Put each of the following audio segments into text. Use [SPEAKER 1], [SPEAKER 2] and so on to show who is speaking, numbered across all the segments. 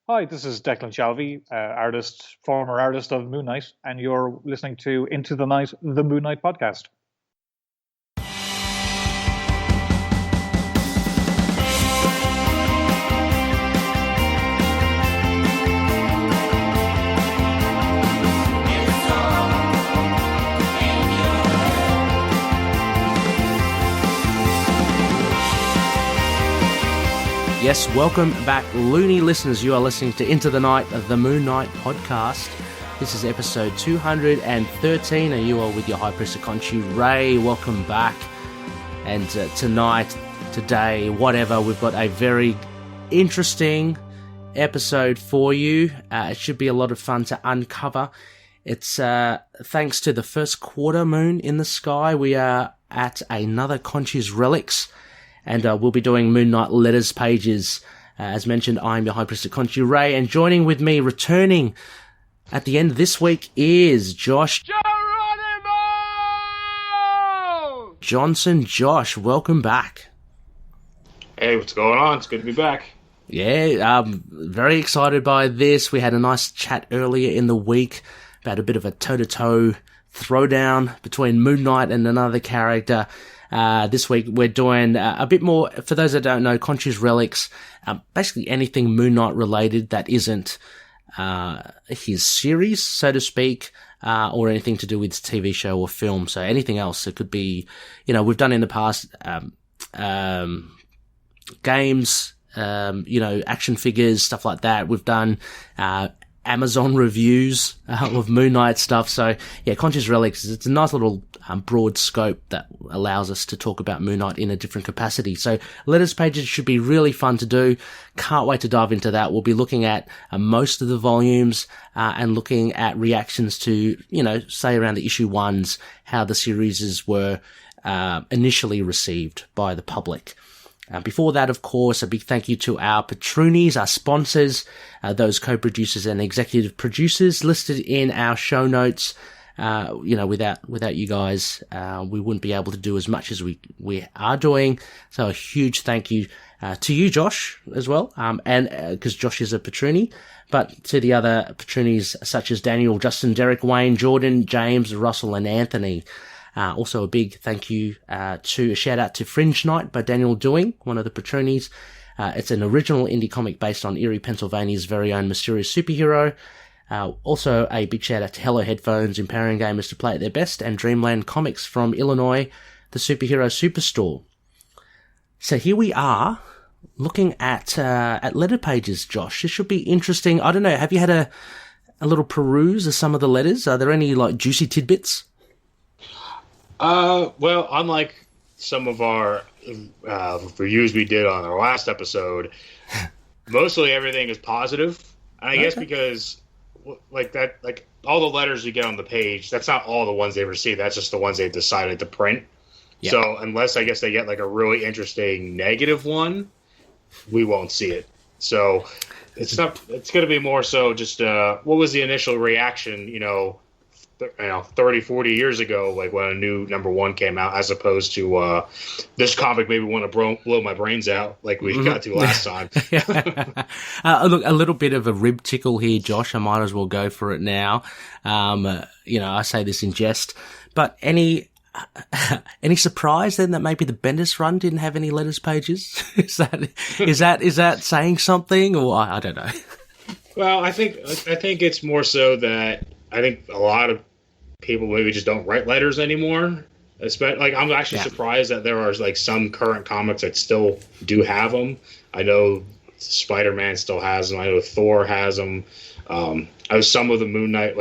[SPEAKER 1] Hi, this is Declan Shalvey, former artist of Moon Knight, and you're listening to Into the Night, the Moon Knight podcast.
[SPEAKER 2] Yes, welcome back, loony listeners. You are listening to Into the Night, the Moon Knight podcast. This is episode 213, and you are with your High Priest of Khonshus, Ray. Welcome back. And today, whatever, we've got a very interesting episode for you. It should be a lot of fun to uncover. It's thanks to the first quarter moon in the sky. We are at another Khonshus RELICS. And we'll be doing Moon Knight letters pages. As mentioned, I'm your High Priest of Khonshus, Ray, and joining with me, returning at the end of this week, is Josh Geronimo Johnson. Josh, welcome back.
[SPEAKER 3] Hey, what's going on? It's good to be back.
[SPEAKER 2] Yeah, very excited by this. We had a nice chat earlier in the week about a bit of a toe-to-toe throwdown between Moon Knight and another character. This week we're doing a bit more, for those that don't know, Khonshus RELICS, basically anything Moon Knight related that isn't his series, so to speak, or anything to do with his TV show or film. So anything else. It could be, we've done in the past games, action figures, stuff like that. We've done Amazon reviews of Moon Knight stuff. So yeah, Khonshus RELICS, it's a nice little broad scope that allows us to talk about Moon Knight in a different capacity. So letters pages should be really fun to do. Can't wait to dive into that. We'll be looking at most of the volumes and looking at reactions to, say around the issue ones, how the series were initially received by the public. Before that, of course, a big thank you to our patroonies, our sponsors, those co-producers and executive producers listed in our show notes. Without you guys, we wouldn't be able to do as much as we are doing. So a huge thank you to you, Josh, as well, and because Josh is a patroonie, but to the other patroonies such as Daniel, Justin, Derek, Wayne, Jordan, James, Russell, and Anthony. Also a big thank you to a shout out to Fringe Night by Daniel Doing, one of the patroonies. It's an original indie comic based on Erie, Pennsylvania's very own mysterious superhero. Also a big shout out to Hello Headphones, empowering gamers to play at their best, and Dreamland Comics from Illinois, the superhero superstore. So here we are looking at letter pages, Josh. This should be interesting. I don't know, have you had a little peruse of some of the letters? Are there any juicy tidbits?
[SPEAKER 3] Well, unlike some of our reviews we did on our last episode, mostly everything is positive. And I guess because all the letters you get on the page, that's not all the ones they receive. That's just the ones they've decided to print. Yeah. So unless I guess they get a really interesting negative one, we won't see it. So it's going to be more so just, what was the initial reaction, 30, 40 years ago, when a new number one came out, as opposed to this comic made me want to blow my brains out like we got to last time.
[SPEAKER 2] Look, a little bit of a rib tickle here, Josh. I might as well go for it now. I say this in jest, but any surprise then that maybe the Bendis run didn't have any letters pages? Is that saying something, or I don't know?
[SPEAKER 3] Well, I think it's more so that I think a lot of people maybe just don't write letters anymore. I'm actually surprised that there are some current comics that still do have them. I know Spider-Man still has them. I know Thor has them. I know some of the Moon Knight,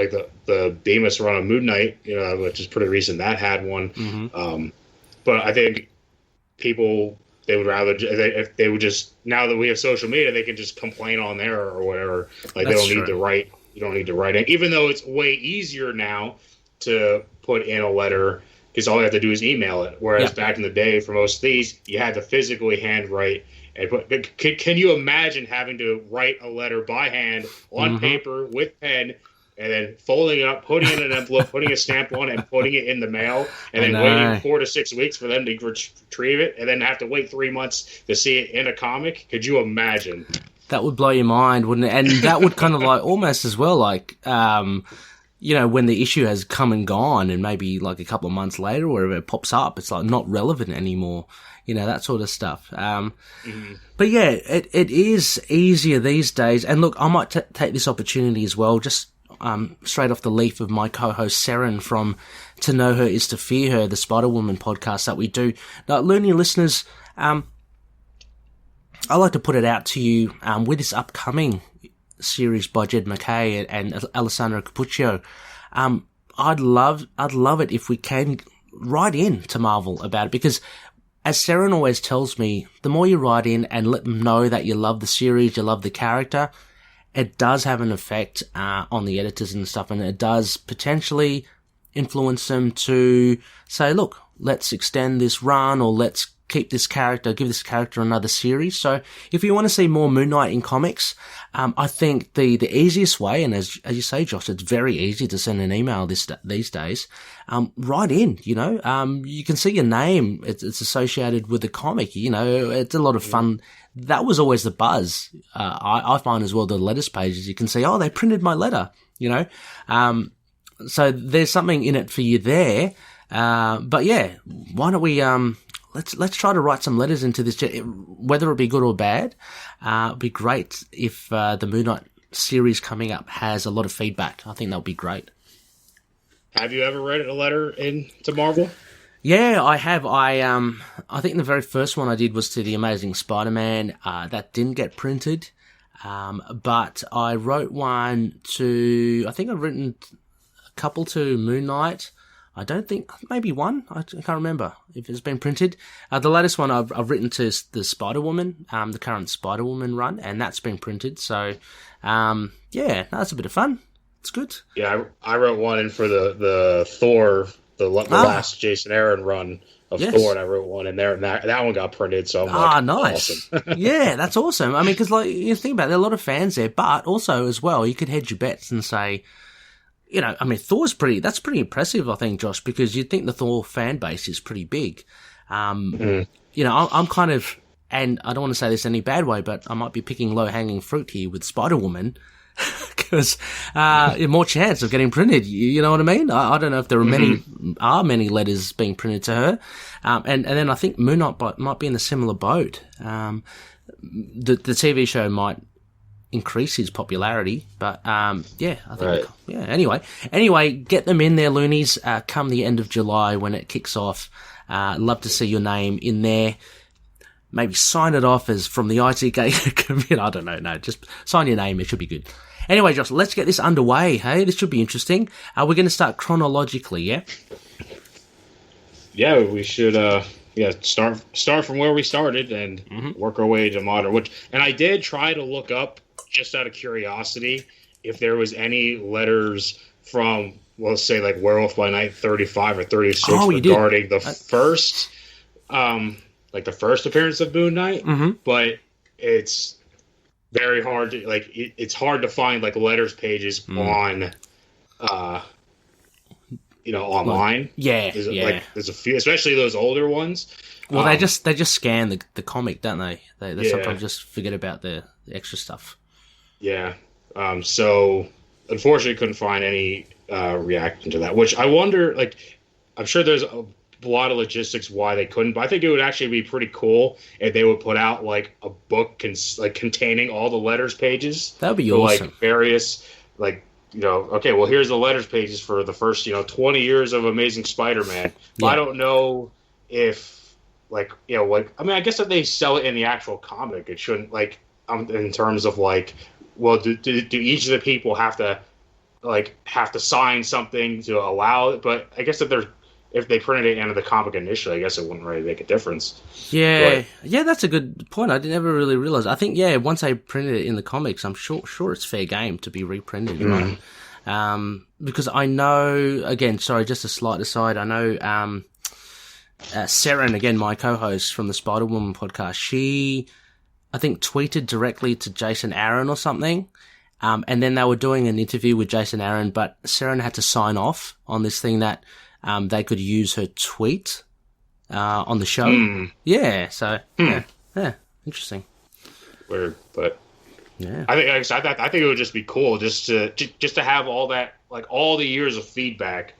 [SPEAKER 3] the Bemis run of Moon Knight, which is pretty recent, that had one. Mm-hmm. But I think people, they would rather, if they would just, now that we have social media, they can just complain on there or whatever. They don't need to write. You don't need to write it, even though it's way easier now to put in a letter because all you have to do is email it. Whereas back in the day, for most of these, you had to physically handwrite. And can you imagine having to write a letter by hand on paper with pen, and then folding it up, putting it in an envelope, putting a stamp on it, and putting it in the mail, and then waiting 4 to 6 weeks for them to retrieve it, and then have to wait 3 months to see it in a comic? Could you imagine?
[SPEAKER 2] That would blow your mind, wouldn't it? And that would kind of like almost as well, like, you know, when the issue has come and gone and maybe like a couple of months later or wherever it pops up, it's like not relevant anymore, you know, that sort of stuff. But yeah, it is easier these days. And look, I might take this opportunity as well, just straight off the leaf of my co-host Seren from To Know Her Is to Fear Her, the Spider-Woman podcast that we do. Now, Looney listeners, I'd like to put it out to you with this upcoming series by Jed MacKay and Alessandro Cappuccio. I'd love it if we can write in to Marvel about it, because as Seren always tells me, the more you write in and let them know that you love the series, you love the character, it does have an effect on the editors and stuff, and it does potentially influence them to say, look, let's extend this run, or let's keep this character, give this character another series. So if you want to see more Moon Knight in comics, I think the easiest way, and as you say, Josh, it's very easy to send an email these days, write in, you know, you can see your name, it's associated with the comic, you know, it's a lot of fun. That was always the buzz. I find as well, the letters pages, you can see, oh, they printed my letter, you know, so there's something in it for you there. But yeah, why don't we, let's try to write some letters into this, whether it be good or bad. It'd be great if the Moon Knight series coming up has a lot of feedback. I think that would be great.
[SPEAKER 3] Have you ever read a letter to Marvel?
[SPEAKER 2] Yeah, I have. I think the very first one I did was to the Amazing Spider-Man. That didn't get printed, but I wrote one to. I think I've written a couple to Moon Knight. I don't think, maybe one. I can't remember if it's been printed. The latest one I've written to the Spider-Woman, the current Spider-Woman run, and that's been printed. So, yeah, that's a bit of fun. It's good.
[SPEAKER 3] Yeah, I wrote one in for the Thor, the last Jason Aaron run of Thor, and I wrote one in there, and that one got printed. So I'm like,
[SPEAKER 2] nice.
[SPEAKER 3] Awesome.
[SPEAKER 2] Yeah, that's awesome. I mean, because like you think about it, there are a lot of fans there, but also as well, you could hedge your bets and say, you know, I mean, that's pretty impressive, I think, Josh, because you'd think the Thor fan base is pretty big. You know, I'm kind of, and I don't want to say this in any bad way, but I might be picking low-hanging fruit here with Spider-Woman, because more chance of getting printed. You know what I mean? I don't know if there are many letters being printed to her, and then I think Moon Knight might be in a similar boat. The TV show might increase his popularity, but yeah, I think Anyway, get them in there, loonies. Come the end of July when it kicks off. Love to see your name in there. Maybe sign it off as from the ITK. I don't know. No, just sign your name. It should be good. Anyway, Josh, let's get this underway. Hey, this should be interesting. We're going to start chronologically, yeah?
[SPEAKER 3] Yeah, we should. Start from where we started and work our way to modern. And I did try to look up, just out of curiosity, if there was any letters from, well, let's say like Werewolf by Night 35 or 36 regarding the first, like the first appearance of Moon Knight. But it's very hard to it's hard to find like letters pages on, online. There's a few, especially those older ones.
[SPEAKER 2] Well, they just scan the comic, don't they? They sometimes just forget about the extra stuff.
[SPEAKER 3] Yeah. So, unfortunately, couldn't find any reaction to that. Which I wonder, I'm sure there's a lot of logistics why they couldn't, but I think it would actually be pretty cool if they would put out like a book containing all the letters pages.
[SPEAKER 2] That would be awesome.
[SPEAKER 3] Like various okay, well here's the letters pages for the first 20 years of Amazing Spider-Man. Yeah. I don't know if I mean, I guess if they sell it in the actual comic, it shouldn't in terms of well, do each of the people have to sign something to allow it? But I guess if they printed it into the comic initially, I guess it wouldn't really make a difference.
[SPEAKER 2] Yeah, that's a good point. I never really realized. I think once they printed it in the comics, I'm sure it's fair game to be reprinted, right? Because I know, again, sorry, just a slight aside. I know Seren, again, my co-host from the Spider-Woman podcast, she, I think, tweeted directly to Jason Aaron or something. And then they were doing an interview with Jason Aaron, but Seren had to sign off on this thing that they could use her tweet on the show. Yeah, so, yeah, interesting.
[SPEAKER 3] Weird, but
[SPEAKER 2] Yeah.
[SPEAKER 3] I think it would just be cool just to have all that, like all the years of feedback,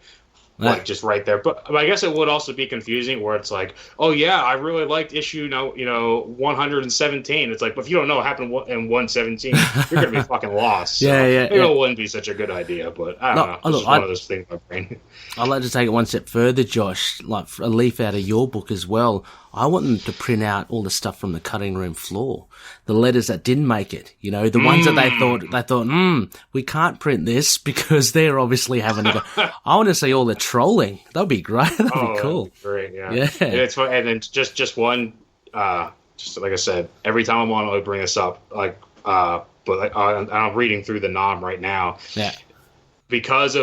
[SPEAKER 3] like just right there. But I guess it would also be confusing where it's like, oh yeah, I really liked issue 117. It's like, but if you don't know what happened in 117, you're gonna be fucking lost. So maybe it wouldn't be such a good idea. But I don't know. It's just one of those things in my brain.
[SPEAKER 2] I'd like to take it one step further, Josh. Like a leaf out of your book as well. I want them to print out all the stuff from the cutting room floor, the letters that didn't make it. You know, the ones that they thought, we can't print this because they're obviously having to go. I want to see all the trolling. That'd be great. That'd be cool.
[SPEAKER 3] That'd be great. Yeah. And it's fun. And then just one. Just like I said, every time I'm on, I bring this up. I'm reading through the nom right now.
[SPEAKER 2] Yeah.
[SPEAKER 3] Because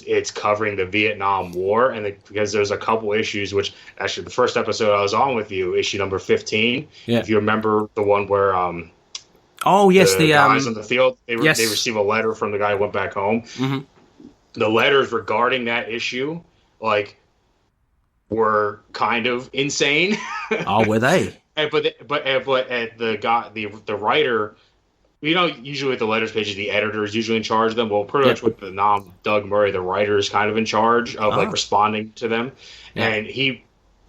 [SPEAKER 3] it's covering the Vietnam War, and because there's a couple issues, which actually the first episode I was on with you, issue number 15.
[SPEAKER 2] Yeah.
[SPEAKER 3] If you remember the one where
[SPEAKER 2] the
[SPEAKER 3] guys on the field they receive a letter from the guy who went back home.
[SPEAKER 2] Mm-hmm.
[SPEAKER 3] The letters regarding that issue, were kind of insane.
[SPEAKER 2] Oh, were they?
[SPEAKER 3] But the writer, usually with the letters pages, the editor is usually in charge of them. Well, pretty much with the nom, Doug Murray, the writer, is kind of in charge of responding to them. Yeah. And he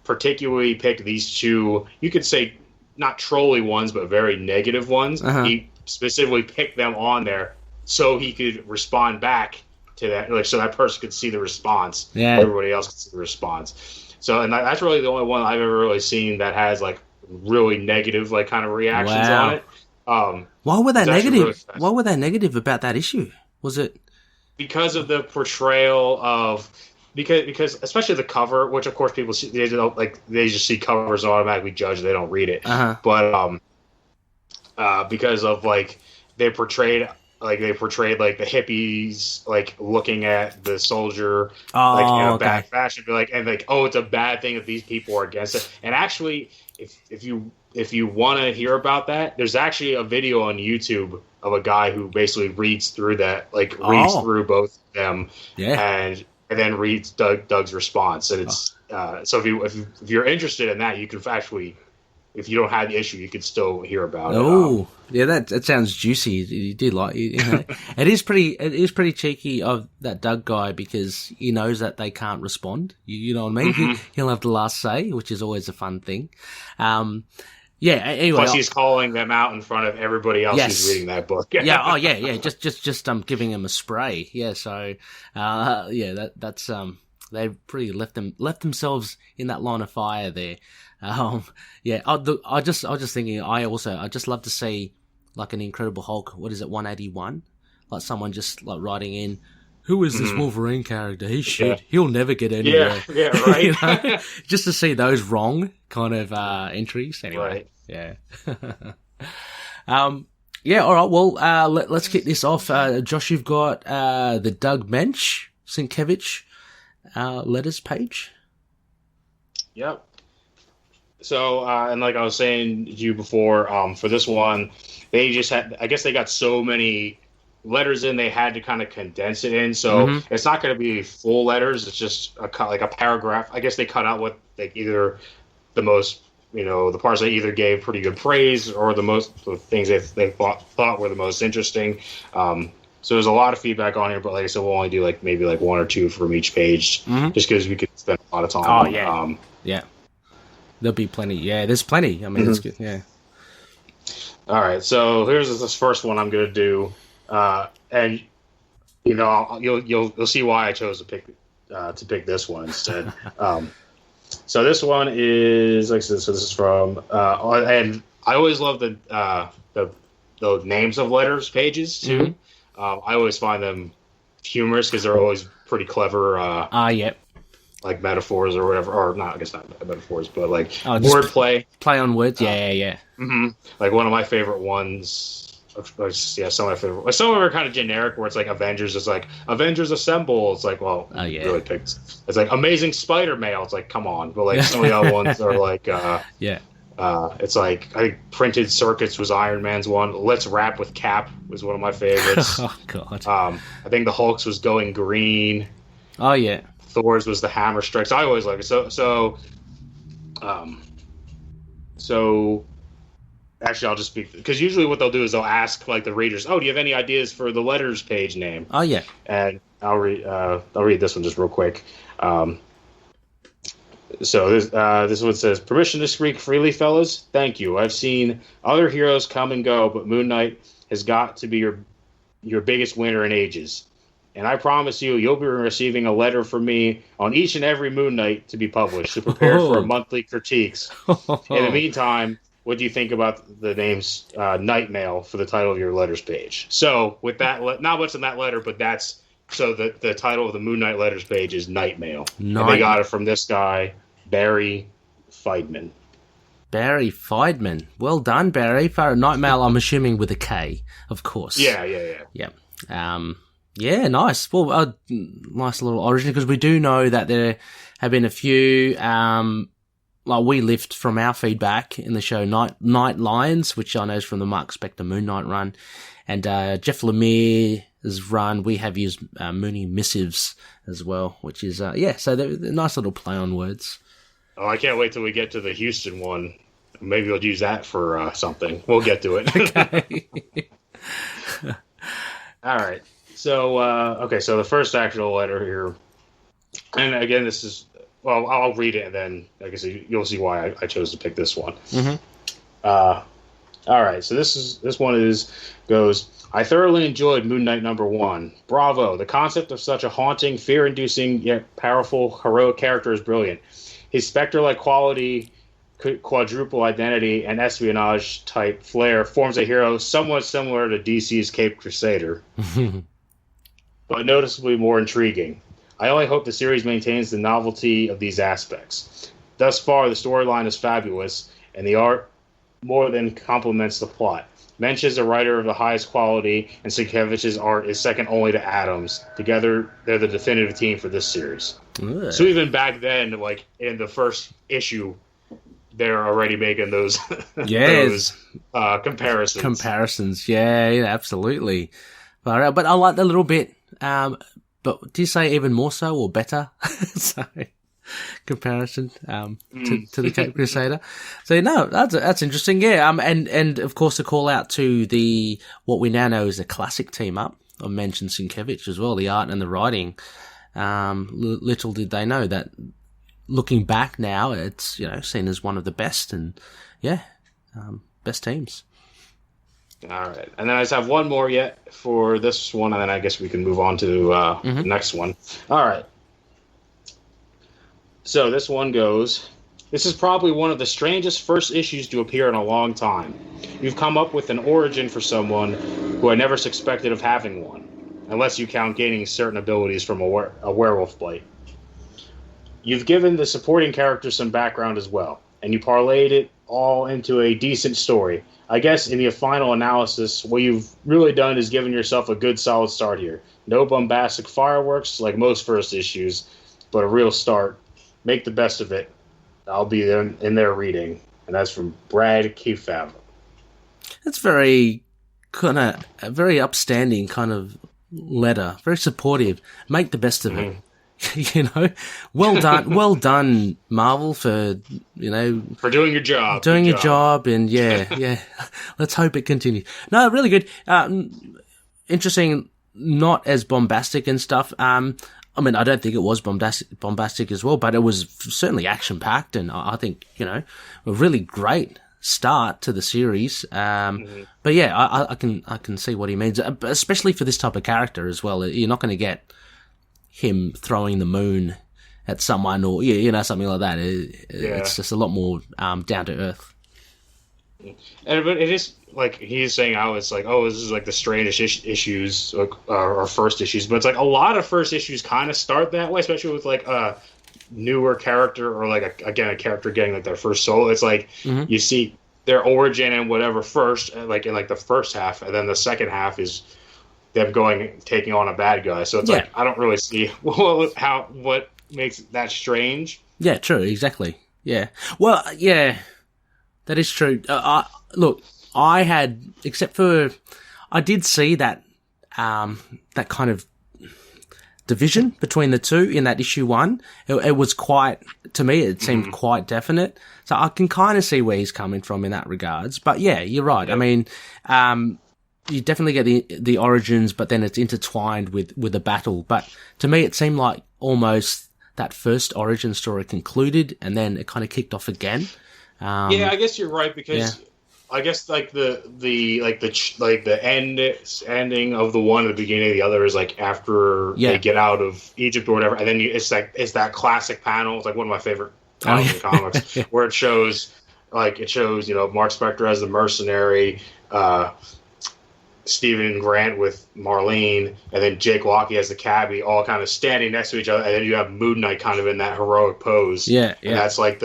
[SPEAKER 3] particularly picked these two, you could say not trolly ones, but very negative ones. Uh-huh. He specifically picked them on there so he could respond back to that, so that person could see the response. Yeah. Everybody else could see the response. So, and that's really the only one I've ever really seen that has really negative kind of reactions on it.
[SPEAKER 2] Why were they negative? Really, why were they negative about that issue? Was it
[SPEAKER 3] because of the portrayal of because especially the cover, which of course people see, they just see covers and automatically judge, they don't read it. Uh-huh. But because of they portrayed the hippies looking at the soldier in a bad fashion, it's a bad thing that these people are against it. And actually, if you want to hear about that, there's actually a video on YouTube of a guy who basically reads through that, reads through both of them, and then reads Doug's response. And it's so if you're interested in that, you can actually. If you don't have the issue, you could still hear about it.
[SPEAKER 2] Oh, yeah, that sounds juicy. You did it is pretty cheeky of that Doug guy because he knows that they can't respond. You know what I mean? Mm-hmm. He'll have the last say, which is always a fun thing. Anyway,
[SPEAKER 3] plus he's calling them out in front of everybody else who's reading that book.
[SPEAKER 2] Just giving them a spray. Yeah, so that's they pretty left themselves in that line of fire there. I just thinking. I'd just love to see an Incredible Hulk. What is it, 181? Someone just writing in, who is this Wolverine character? He's shit. Yeah. He'll never get anywhere.
[SPEAKER 3] Yeah, right.
[SPEAKER 2] Just to see those wrong kind of entries. Anyway,
[SPEAKER 3] right.
[SPEAKER 2] All right. Well, let's kick this off. Josh, you've got the Doug Mensch Sienkiewicz letters page.
[SPEAKER 3] Yep. So, and like I was saying to you before, for this one, they just had, I guess they got so many letters in, they had to kind of condense it in. So it's not going to be full letters. It's just a paragraph. I guess they cut out what either the most, the parts they either gave pretty good praise or the things they thought were the most interesting. So there's a lot of feedback on here, but like I said, we'll only do maybe one or two from each page, just because we could spend a lot of time.
[SPEAKER 2] Oh, yeah. Yeah. There'll be plenty. Yeah, there's plenty. I mean, it's good. Yeah.
[SPEAKER 3] All right. So here's this first one I'm going to do, and you'll see why I chose to pick this one instead. So this one is this is from and I always love the names of letters pages too. I always find them humorous because they're always pretty clever.
[SPEAKER 2] Yep.
[SPEAKER 3] Metaphors or whatever, or not, I guess not metaphors, but wordplay.
[SPEAKER 2] Play on words, yeah.
[SPEAKER 3] Mm-hmm. One of my favorite ones, some of my favorite. Some of them are kind of generic, where it's Avengers is Avengers Assemble. It's really picked. It's Amazing Spider Mail. It's come on, but some of the other ones are it's I think Printed Circuits was Iron Man's one. Let's Rap with Cap was one of my favorites.
[SPEAKER 2] Oh God.
[SPEAKER 3] I think the Hulk's was Going Green.
[SPEAKER 2] Oh yeah.
[SPEAKER 3] Thor's was the Hammer Strikes. I always like it. So Actually, I'll just speak because usually what they'll do is they'll ask like the readers, "Oh, do you have any ideas for the letters page name?"
[SPEAKER 2] Oh yeah,
[SPEAKER 3] and I'll read this one just real quick. So this one says, "Permission to speak freely, fellas. Thank you. I've seen other heroes come and go, but Moon Knight has got to be your biggest winner in ages. And I promise you'll be receiving a letter from me on each and every Moon Knight to be published. So prepare for monthly critiques. In the meantime, what do you think about the names Night Mail for the title of your letters page?" So with that, not what's in that letter, but that's so the title of the Moon Knight letters page is Night Mail. And they got it from this guy, Barry Feidman.
[SPEAKER 2] Barry Feidman. Well done, Barry. For Night Mail, I'm assuming with a K, of course.
[SPEAKER 3] Yeah.
[SPEAKER 2] Yeah, nice. Well, nice little origin, because we do know that there have been a few, like we lift from our feedback in the show Night Lions, which I know is from the Mark Spector Moon Knight run, and Jeff Lemire's run, we have used Mooney Missives as well, which is, so they're nice little play on words.
[SPEAKER 3] Oh, I can't wait till we get to the Houston one. Maybe we'll use that for something. We'll get to it.
[SPEAKER 2] Okay.
[SPEAKER 3] All right. So, so the first actual letter here, and again, this is, well, I'll read it, and then I guess you'll see why I chose to pick this one.
[SPEAKER 2] Mm-hmm.
[SPEAKER 3] All right, so this one goes, "I thoroughly enjoyed Moon Knight #1. Bravo. The concept of such a haunting, fear-inducing, yet powerful, heroic character is brilliant. His spectre-like quality, quadruple identity, and espionage-type flair forms a hero somewhat similar to DC's Caped Crusader, but noticeably more intriguing. I only hope the series maintains the novelty of these aspects. Thus far, the storyline is fabulous, and the art more than complements the plot. Mensch is a writer of the highest quality, and Sienkiewicz's art is second only to Adams. Together, they're the definitive team for this series."
[SPEAKER 2] Ugh.
[SPEAKER 3] So even back then, like in the first issue, they're already making those, those comparisons.
[SPEAKER 2] Comparisons, yeah, absolutely. But I like the little bit. But do you say even more so or better? So comparison to the Cape Crusader. So no, that's interesting. Yeah. And of course a call out to the what we now know is a classic team up of Mensch and Sienkiewicz as well. The art and the writing. Little did they know that. Looking back now, it's seen as one of the best and best teams.
[SPEAKER 3] All right, and then I just have one more yet for this one, and then I guess we can move on to the next one. All right. So this one goes, "This is probably one of the strangest first issues to appear in a long time. You've come up with an origin for someone who I never suspected of having one, unless you count gaining certain abilities from a werewolf bite. You've given the supporting characters some background as well, and you parlayed it all into a decent story. I guess in your final analysis, what you've really done is given yourself a good solid start here. No bombastic fireworks like most first issues, but a real start. Make the best of it. I'll be there in there reading." And that's from Brad Kefava.
[SPEAKER 2] That's very very upstanding kind of letter. Very supportive. Make the best of it. Well done, Marvel, for
[SPEAKER 3] doing your job.
[SPEAKER 2] Doing your job, and yeah. Let's hope it continues. No, really good. Interesting, not as bombastic and stuff. I don't think it was bombastic as well, but it was certainly action-packed, and I think, a really great start to the series. But yeah, I can see what he means, especially for this type of character as well. You're not going to get him throwing the moon at someone or something like that. It's just a lot more down to earth.
[SPEAKER 3] And but it is like he's saying, it's like, this is like the strangest issues or first issues, but it's like a lot of first issues kind of start that way, especially with like a newer character or like a character getting like their first solo. It's like you see their origin and whatever first, like in like the first half, and then the second half is them taking on a bad guy. So it's like I don't really see what makes that strange.
[SPEAKER 2] Yeah, true, exactly. Yeah, well, yeah, that is true. Look, I did see that that kind of division between the two in that issue 1. It was quite, to me, it seemed quite definite. So I can kind of see where he's coming from in that regards. But yeah, you're right. Yep. I mean, you definitely get the origins, but then it's intertwined with the battle. But to me, it seemed like almost that first origin story concluded, and then it kind of kicked off again.
[SPEAKER 3] Yeah, I guess you're right, because I guess like the ending of the one at the beginning of the other is like after they get out of Egypt or whatever, and then it's that classic panel. It's like one of my favorite panels in comics where it shows Mark Spector as the mercenary, Stephen Grant with Marlene, and then Jake Locke as the cabbie, all kind of standing next to each other, and then you have Moon Knight kind of in that heroic pose. Yeah. And that's like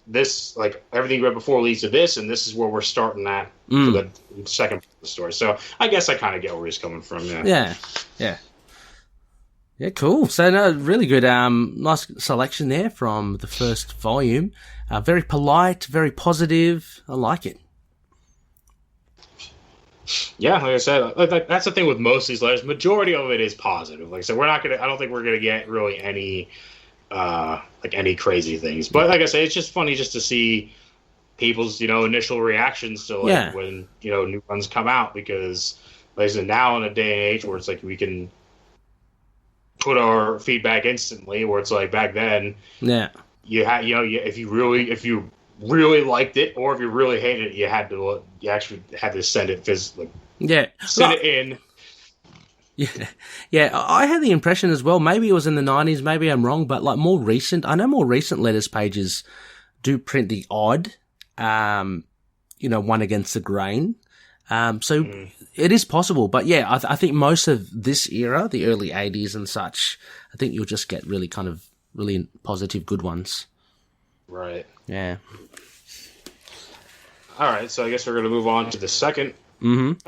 [SPEAKER 3] this, like everything you read before leads to this, and this is where we're starting at for the second part of the story. So I guess I kind of get where he's coming from. Yeah, cool. So no, really good, nice selection there from the first volume. Very polite, very positive. I like it. Yeah, like I said, that's the thing with most of these letters. Majority of it is positive. Like I said, I don't think we're gonna get really any any crazy things. But like I said, it's just funny just to see people's, initial reactions to when, new runs come out, because like I said, now in a day and age where it's like we can put our feedback instantly, where it's like back then, you had, if you really liked it, or if you really hated it, you actually had to send it physically. Send it in. Yeah, I had the impression as well, maybe it was in the 90s, maybe I'm wrong, but like more recent letters pages do print the odd, one against the grain. So it is possible, but yeah, I think most of this era, the early 80s and such, I think you'll just get really kind of really positive, good ones. Right. Yeah. All right, so I guess we're going to move on to the second one.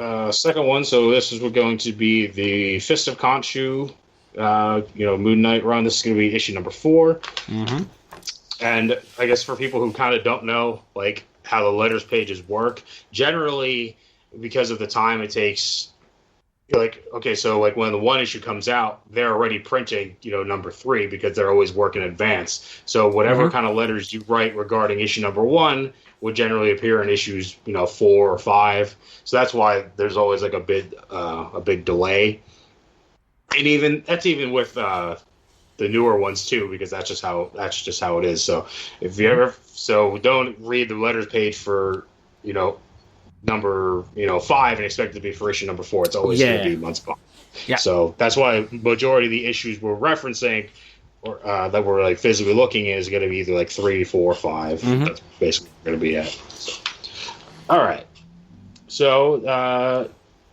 [SPEAKER 3] So this is going to be the Fist of Khonshu, Moon Knight run. This is going to be issue number 4. And I guess for people who kind of don't know, like, how the letters pages work, generally, because of the time it takes, when the one issue comes out, they're already printing, number 3, because they're always working in advance. So whatever kind of letters you write regarding issue number 1 would generally appear in issues, 4 or 5. So that's why there's always like a big delay. And even with the newer ones too, because that's just how it is. So if you don't read the letters page for, number 5 and expect it to be for issue number 4. It's always going to be months behind. Yeah. So that's why majority of the issues we're referencing, or that we're like physically looking at, is going to be either like 3, 4, 5. That's basically going to be it. So. All right. So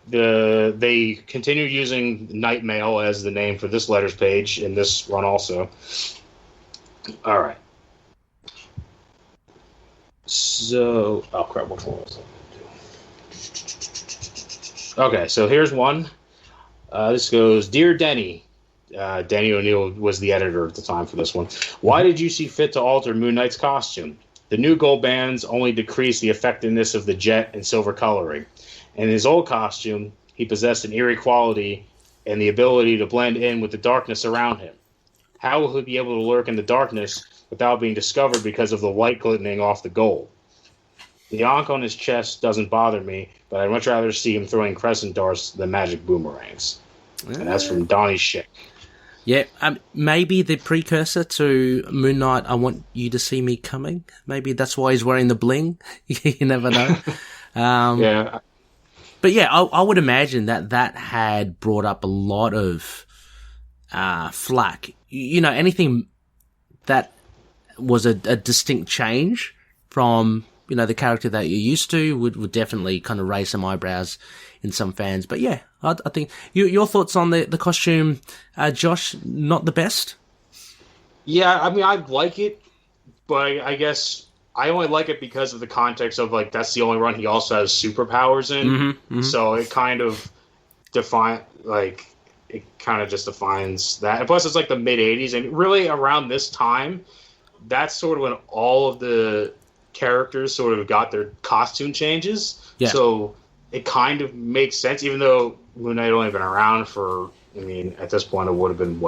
[SPEAKER 3] they continue using Night Mail as the name for this letters page in this run also. All right. So, oh crap! What was it? Okay, so here's one. This goes, Dear Denny. Denny O'Neil was the editor at the time for this one. Why did you see fit to alter Moon Knight's costume? The new gold bands only decrease the effectiveness of the jet and silver coloring. In his old costume, he possessed an eerie quality and the ability to blend in with the darkness around him. How will he be able to lurk in the darkness without being discovered because of the light glistening off the gold? The ankh on his chest doesn't bother me, but I'd much rather see him throwing crescent darts than magic boomerangs. And that's from Donnie Schick. Yeah, maybe the precursor to Moon Knight, I Want You to See Me Coming. Maybe that's why he's wearing the bling. You never know. Yeah. But yeah, I would imagine that had brought up a lot of flack. Anything that was a distinct change from, the character that you're used to would definitely kind of raise some eyebrows in some fans. But yeah, I think your thoughts on the costume, Josh, not the best? Yeah, I mean, I like it, but I guess I only like it because of the context of, like, that's the only run he also has superpowers in. So it kind of just defines that. And plus, it's like the mid-'80s, and really around this time, that's sort of when all of the characters sort of got their costume changes. Yeah. So it kind of makes sense, even though Moon Knight only been around for I mean, at this point, it would have been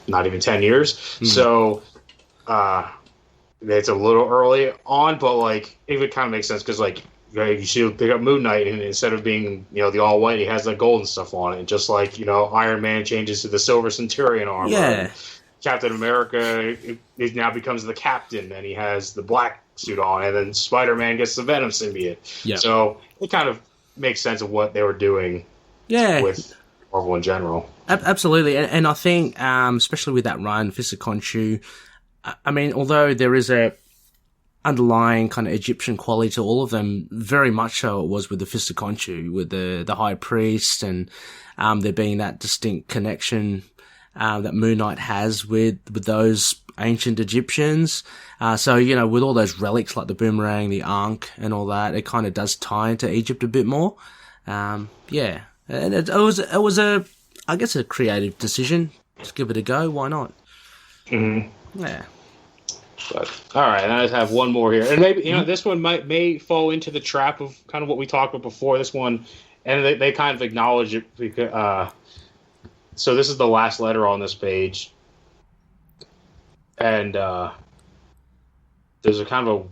[SPEAKER 3] not even 10 years. So, it's a little early on, but like it would kind of make sense because like you see, pick up Moon Knight, and instead of being the all white, he has the golden stuff on it. And just like Iron Man changes to the Silver Centurion armor.
[SPEAKER 2] Yeah.
[SPEAKER 3] Captain America it now becomes the Captain, and he has the black suit on, and then Spider-Man gets the Venom symbiote.
[SPEAKER 2] Yeah.
[SPEAKER 3] So it kind of makes sense of what they were doing.
[SPEAKER 2] Yeah.
[SPEAKER 3] With Marvel in general.
[SPEAKER 2] Absolutely, and I think especially with that run, Fist of Khonshu. I mean, although there is a underlying kind of Egyptian quality to all of them, very much so it was with the Fist of Khonshu, with the High Priest, and there being that distinct connection that Moon Knight has with those ancient Egyptians. So, with all those relics like the boomerang, the Ankh, and all that, it kind of does tie into Egypt a bit more. Yeah, and it was I guess a creative decision. Just give it a go. Why not?
[SPEAKER 3] Mm-hmm.
[SPEAKER 2] Yeah.
[SPEAKER 3] But all right, and I just have one more here, and maybe this one may fall into the trap of kind of what we talked about before. This one, and they kind of acknowledge it because. So this is the last letter on this page, and there's a kind of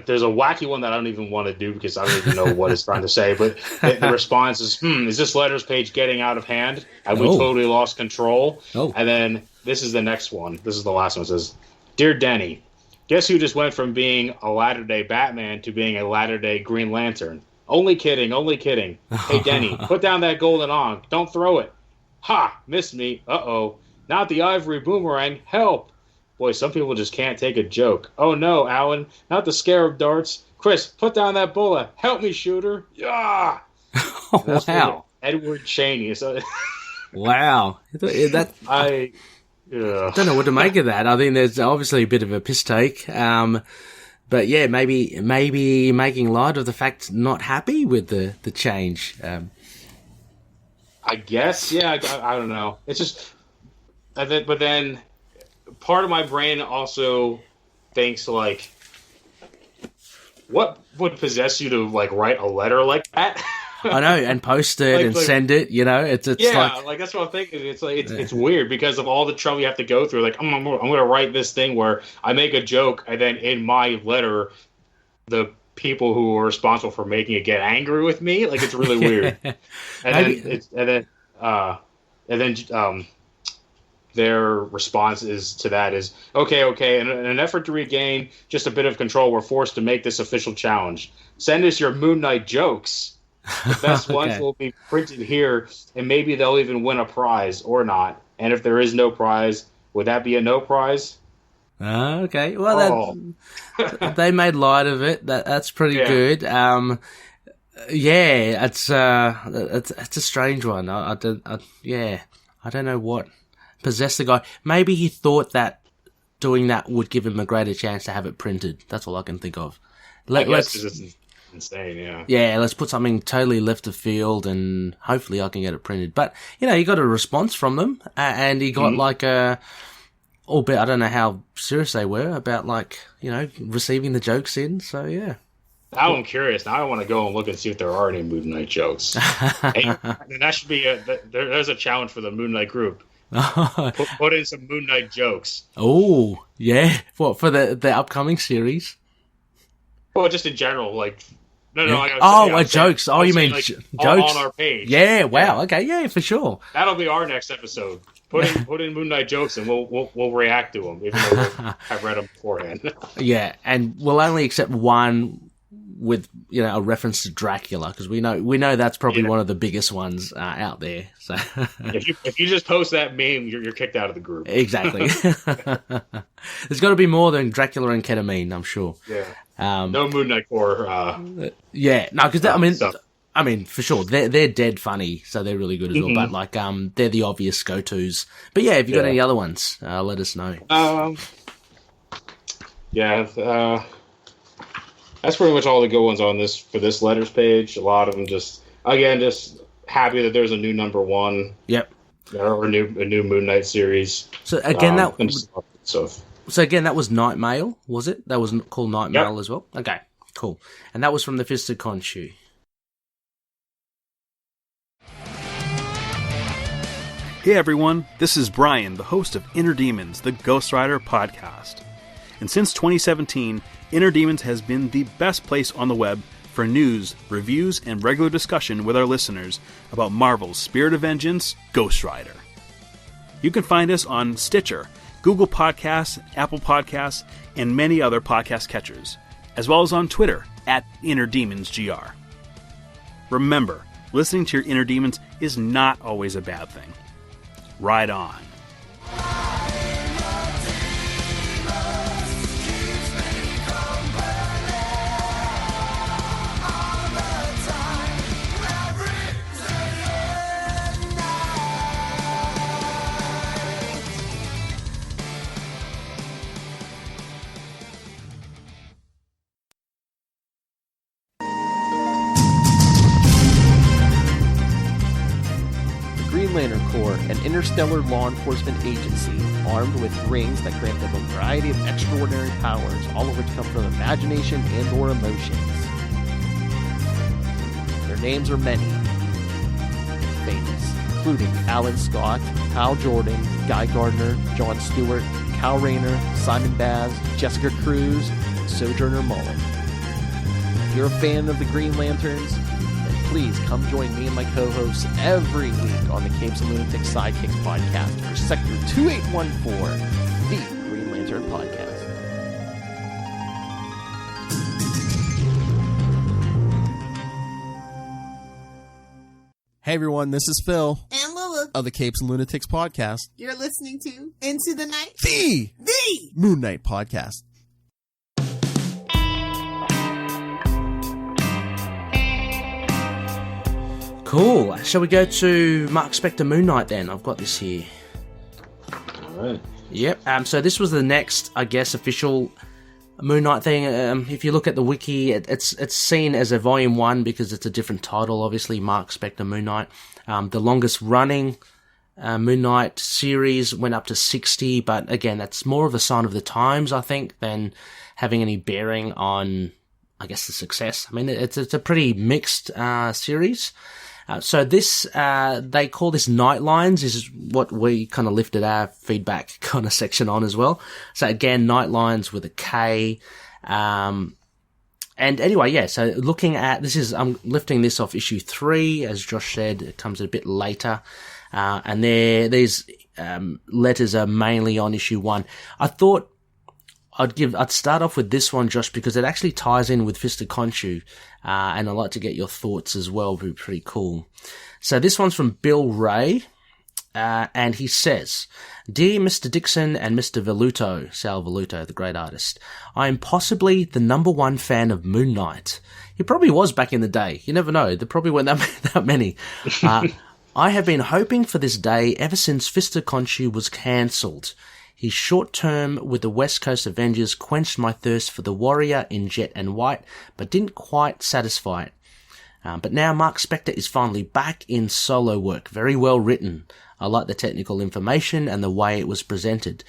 [SPEAKER 3] there's a wacky one that I don't even want to do because I don't even know what it's trying to say. But the response is, is this letters page getting out of hand? Have we totally lost control?
[SPEAKER 2] Oh.
[SPEAKER 3] And then this is the next one. This is the last one. It says, Dear Denny, guess who just went from being a latter-day Batman to being a latter-day Green Lantern? Only kidding, only kidding. Hey, Denny, put down that golden Ankh. Don't throw it. Ha! Missed me. Uh-oh. Not the ivory boomerang. Help! Boy, some people just can't take a joke. Oh no, Alan. Not the scarab darts. Chris, put down that bullet. Help me, shooter. Yeah!
[SPEAKER 2] Wow.
[SPEAKER 3] Edward Cheney. So,
[SPEAKER 2] wow. I don't know what to make of that. I think there's obviously a bit of a piss take. But yeah, maybe making light of the fact not happy with the change.
[SPEAKER 3] I guess, yeah. I don't know. It's just, but then part of my brain also thinks like, what would possess you to like write a letter like that?
[SPEAKER 2] I know, and post it and send it. It's
[SPEAKER 3] yeah, like that's what I'm thinking. It's like it's weird because of all the trouble you have to go through. Like I'm going to write this thing where I make a joke, and then in my letter, the people who are responsible for making it get angry with me. Like it's really weird. And then their response to that is okay. In an effort to regain just a bit of control, we're forced to make this official challenge. Send us your Moon Knight jokes. The best ones will be printed here, and maybe they'll even win a prize or not. And if there is no prize, would that be a no prize?
[SPEAKER 2] Okay. Well, they made light of it. That's pretty good. Yeah, it's a strange one. I don't know what possessed the guy. Maybe he thought that doing that would give him a greater chance to have it printed. That's all I can think of.
[SPEAKER 3] Let's it's insane, yeah.
[SPEAKER 2] Yeah, let's put something totally left of field, and hopefully I can get it printed. But he got a response from them, and he got like a. Albeit I don't know how serious they were about receiving the jokes in. So yeah.
[SPEAKER 3] Now I'm curious. Now I want to go and look and see if there are any Moon Knight jokes. And that should be there's a challenge for the Moon Knight group. Put in some Moon Knight jokes.
[SPEAKER 2] Oh yeah, what for the upcoming series?
[SPEAKER 3] Well, just in general, like
[SPEAKER 2] jokes. Oh, you mean jokes
[SPEAKER 3] on our page?
[SPEAKER 2] Yeah. Wow. Yeah. Okay. Yeah, for sure.
[SPEAKER 3] That'll be our next episode. Put in Moon Knight jokes, and we'll react to them, even though I've read them beforehand.
[SPEAKER 2] Yeah, and we'll only accept one with a reference to Dracula, because we know that's probably one of the biggest ones out there. So
[SPEAKER 3] if you just post that meme, you're kicked out of the group.
[SPEAKER 2] Exactly. There's got to be more than Dracula and ketamine, I'm sure.
[SPEAKER 3] Yeah. No Moon Knight core.
[SPEAKER 2] Yeah, no, because I mean, for sure, they're dead funny, so they're really good as well. But they're the obvious go-tos. But yeah, if you got any other ones, let us know.
[SPEAKER 3] That's pretty much all the good ones on this letters page. A lot of them just happy that there's a new number one.
[SPEAKER 2] Yep.
[SPEAKER 3] Or a new Moon Knight series.
[SPEAKER 2] So again, that was Night Mail, was it? That was called Night Mail as well. Okay, cool. And that was from the Fist of Khonshu.
[SPEAKER 4] Hey everyone, this is Brian, the host of Inner Demons, the Ghost Rider podcast. And since 2017, Inner Demons has been the best place on the web for news, reviews, and regular discussion with our listeners about Marvel's Spirit of Vengeance, Ghost Rider. You can find us on Stitcher, Google Podcasts, Apple Podcasts, and many other podcast catchers, as well as on Twitter at InnerDemonsGR. Remember, listening to your inner demons is not always a bad thing. Ride on.
[SPEAKER 5] Lantern Corps, an interstellar law enforcement agency armed with rings that grant them a variety of extraordinary powers, all of which come from imagination and or emotions. Their names are many and famous, including Alan Scott, Hal Jordan, Guy Gardner, Jon Stewart, Kyle Rayner, Simon Baz, Jessica Cruz, and Sojourner Mullen. If you're a fan of the Green Lanterns, please come join me and my co-hosts every week on the Capes and Lunatics Sidekicks podcast for Sector 2814, the Green Lantern podcast.
[SPEAKER 6] Hey everyone, this is Phil
[SPEAKER 7] and Lilith
[SPEAKER 6] of the Capes and Lunatics podcast.
[SPEAKER 7] You're listening to Into the Night,
[SPEAKER 6] The Moon Knight podcast.
[SPEAKER 2] Cool. Shall we go to Mark Spector Moon Knight then? I've got this here.
[SPEAKER 3] Alright.
[SPEAKER 2] Yep. So this was the next, I guess, official Moon Knight thing. If you look at the wiki, it's seen as a volume 1 because it's a different title, obviously, Mark Spector Moon Knight. The longest running Moon Knight series went up to 60, but again, that's more of a sign of the times, I think, than having any bearing on, I guess, the success. I mean, it's a pretty mixed series. So this, they call this Nightlines, is what we kind of lifted our feedback kind of section on as well. So again, Nightlines with a K. And anyway, yeah, so looking at, I'm lifting this off issue 3, as Josh said, it comes a bit later. And these letters are mainly on issue 1. I thought I'd start off with this one, Josh, because it actually ties in with Fist of Khonshu, and I'd like to get your thoughts as well. It'd be pretty cool. So this one's from Bill Ray, and he says, "Dear Mr. Dixon and Mr. Velluto, Sal Velluto, the great artist, I am possibly the #1 fan of Moon Knight." He probably was back in the day. You never know. There probably weren't that many. I have been hoping for this day ever since Fist of Khonshu was cancelled. His short term with the West Coast Avengers quenched my thirst for the Warrior in jet and white, but didn't quite satisfy it. But now Mark Spector is finally back in solo work. Very well written. I like the technical information and the way it was presented.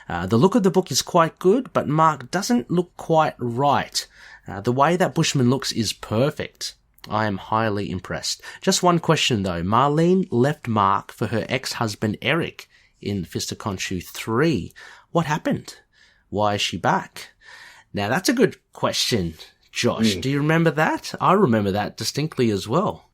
[SPEAKER 2] The look of the book is quite good, but Mark doesn't look quite right. The way that Bushman looks is perfect. I am highly impressed. Just one question though. Marlene left Mark for her ex-husband Eric in Fist of Khonshu 3. What happened? Why is she back? Now that's a good question, Josh. Do you remember that? I remember that distinctly as well.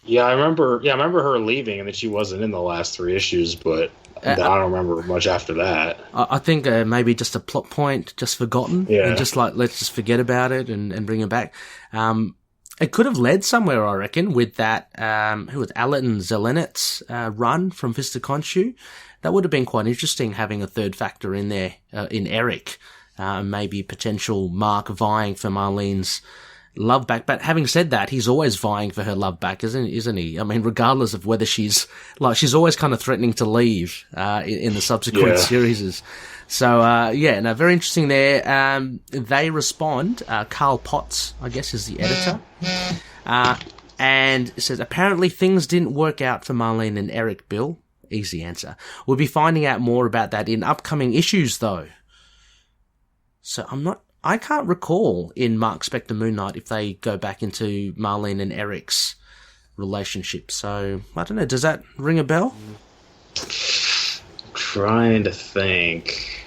[SPEAKER 3] Yeah, I remember her leaving and that she wasn't in the last 3 issues, but I don't remember much after that.
[SPEAKER 2] I think maybe just a plot point, just forgotten.
[SPEAKER 3] Yeah.
[SPEAKER 2] And just like, let's just forget about it and bring her back. It could have led somewhere, I reckon, with that, who was Alan Zelenet's run from Fist of Khonshu. That would have been quite interesting, having a third factor in there, in Eric. Maybe potential Mark vying for Marlene's love back. But having said that, he's always vying for her love back, isn't he? I mean, regardless of whether she's always kind of threatening to leave, in the subsequent series. So, very interesting there. They respond, Carl Potts, I guess, is the editor. And it says, apparently things didn't work out for Marlene and Eric, Bill. Easy answer. We'll be finding out more about that in upcoming issues, though. So I can't recall in Mark Spector Moon Knight if they go back into Marlene and Eric's relationship. So, I don't know. Does that ring a bell?
[SPEAKER 3] Trying to think.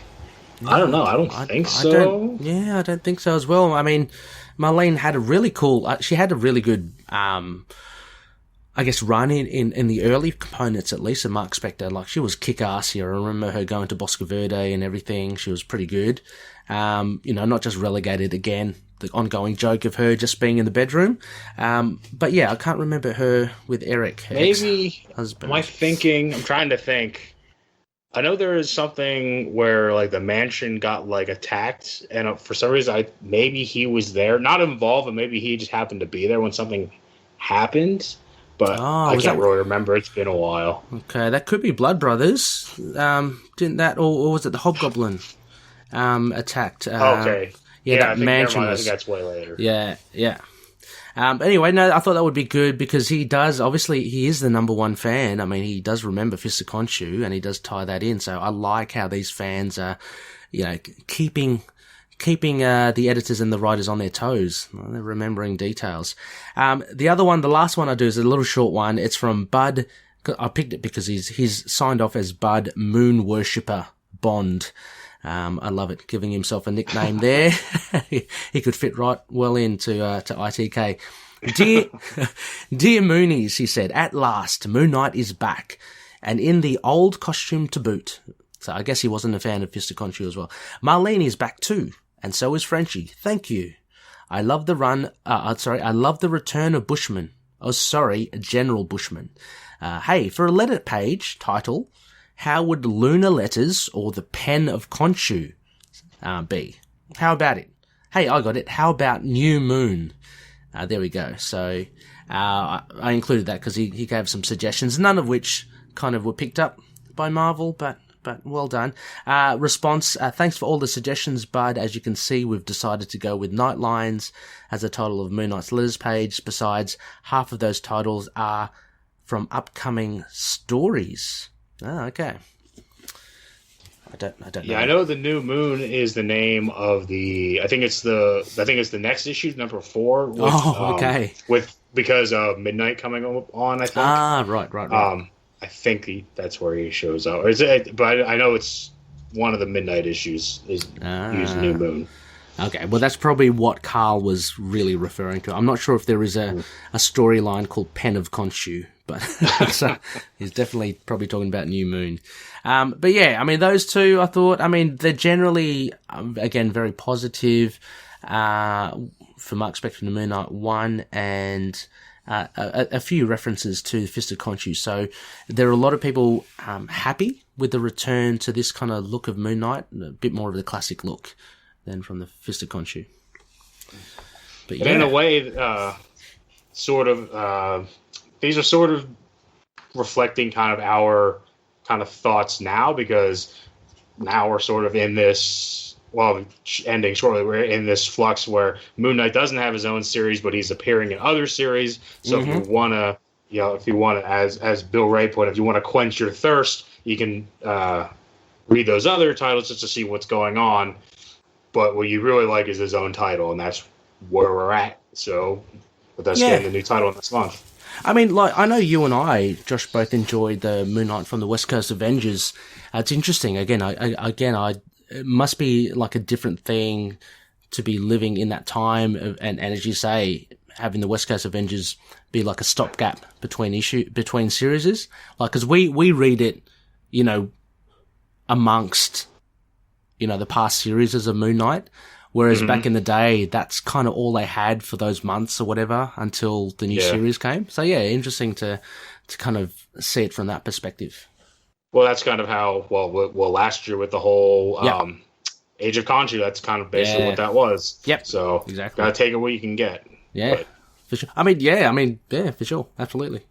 [SPEAKER 3] I don't know. I don't think so.
[SPEAKER 2] I don't think so as well. I mean, Marlene had a really cool. She had a really good, I guess, run in the early components at least. And Mark Spector, like, she was kick-ass here. I remember her going to Bosco Verde and everything. She was pretty good. Not just relegated again. The ongoing joke of her just being in the bedroom. But yeah, I can't remember her with Eric. Her
[SPEAKER 3] Maybe.
[SPEAKER 2] Husband.
[SPEAKER 3] I'm trying to think. I know there is something where like the mansion got like attacked, and for some reason, maybe he was there, not involved, but maybe he just happened to be there when something happened. But I can't really remember. It's been a while.
[SPEAKER 2] Okay, that could be Blood Brothers. Didn't that, or was it the Hobgoblin attacked?
[SPEAKER 3] Okay.
[SPEAKER 2] Yeah, that mansion.
[SPEAKER 3] I think that's way later.
[SPEAKER 2] Yeah. Anyway, no, I thought that would be good because he is the number one fan. I mean, he does remember Fist of Khonshu and he does tie that in. So I like how these fans are, keeping the editors and the writers on their toes. They're remembering details. The other one, the last one I do is a little short one. It's from Bud. I picked it because he's signed off as Bud Moon Worshipper Bond. I love it, giving himself a nickname there. He could fit right well into ITK. Dear Moonies, he said, at last, Moon Knight is back, and in the old costume to boot. So I guess he wasn't a fan of Fist of Khonshu as well. Marlene is back too, and so is Frenchie. Thank you. I love the return of Bushman. Oh, sorry, General Bushman. Hey, for a letter page title, how would Lunar Letters or the Pen of Khonshu be? How about it? Hey, I got it. How about New Moon? There we go. So I included that because he gave some suggestions, none of which kind of were picked up by Marvel, but well done. Response, thanks for all the suggestions, Bud. As you can see, we've decided to go with Nightlines as a title of Moon Knight's letters page. Besides, half of those titles are from upcoming stories. Oh, okay. I don't know.
[SPEAKER 3] Yeah, I know the New Moon is the name of I think it's the next issue, number 4. With,
[SPEAKER 2] okay.
[SPEAKER 3] Because of Midnight coming on, I think.
[SPEAKER 2] Right.
[SPEAKER 3] I think that's where he shows up. Or is it? But I know it's one of the Midnight issues is using New Moon.
[SPEAKER 2] Okay, well, that's probably what Carl was really referring to. I'm not sure if there is a storyline called Pen of Khonshu, but so he's definitely probably talking about New Moon. But yeah, I mean, those two, I thought, I mean, they're generally, again, very positive for Mark Spector and Moon Knight 1, and a few references to Fist of Khonshu. So there are a lot of people happy with the return to this kind of look of Moon Knight, a bit more of the classic look than from the Fist of Khonshu. But
[SPEAKER 3] in a way, these are sort of reflecting kind of our kind of thoughts now, because now we're sort of in this, ending shortly, we're in this flux where Moon Knight doesn't have his own series, but he's appearing in other series. So if you want to, as Bill Ray put it, if you want to quench your thirst, you can read those other titles just to see what's going on. But what you really like is his own title, and that's where we're at. So, but that's getting the new title this month.
[SPEAKER 2] I mean, like, I know you and I, Josh, both enjoyed the Moon Knight from the West Coast Avengers. It's interesting. Again, it must be like a different thing to be living in that time, and as you say, having the West Coast Avengers be like a stopgap between series. Like, because we read it, amongst, the past series of Moon Knight. Whereas back in the day, that's kind of all they had for those months or whatever until the new series came. So yeah, interesting to kind of see it from that perspective.
[SPEAKER 3] Well, that's kind of how, last year with the whole Age of Khonshu, that's kind of basically what that was. Yep. So
[SPEAKER 2] exactly.
[SPEAKER 3] Gotta take it what you can get.
[SPEAKER 2] Yeah, for sure. I mean, for sure. Absolutely.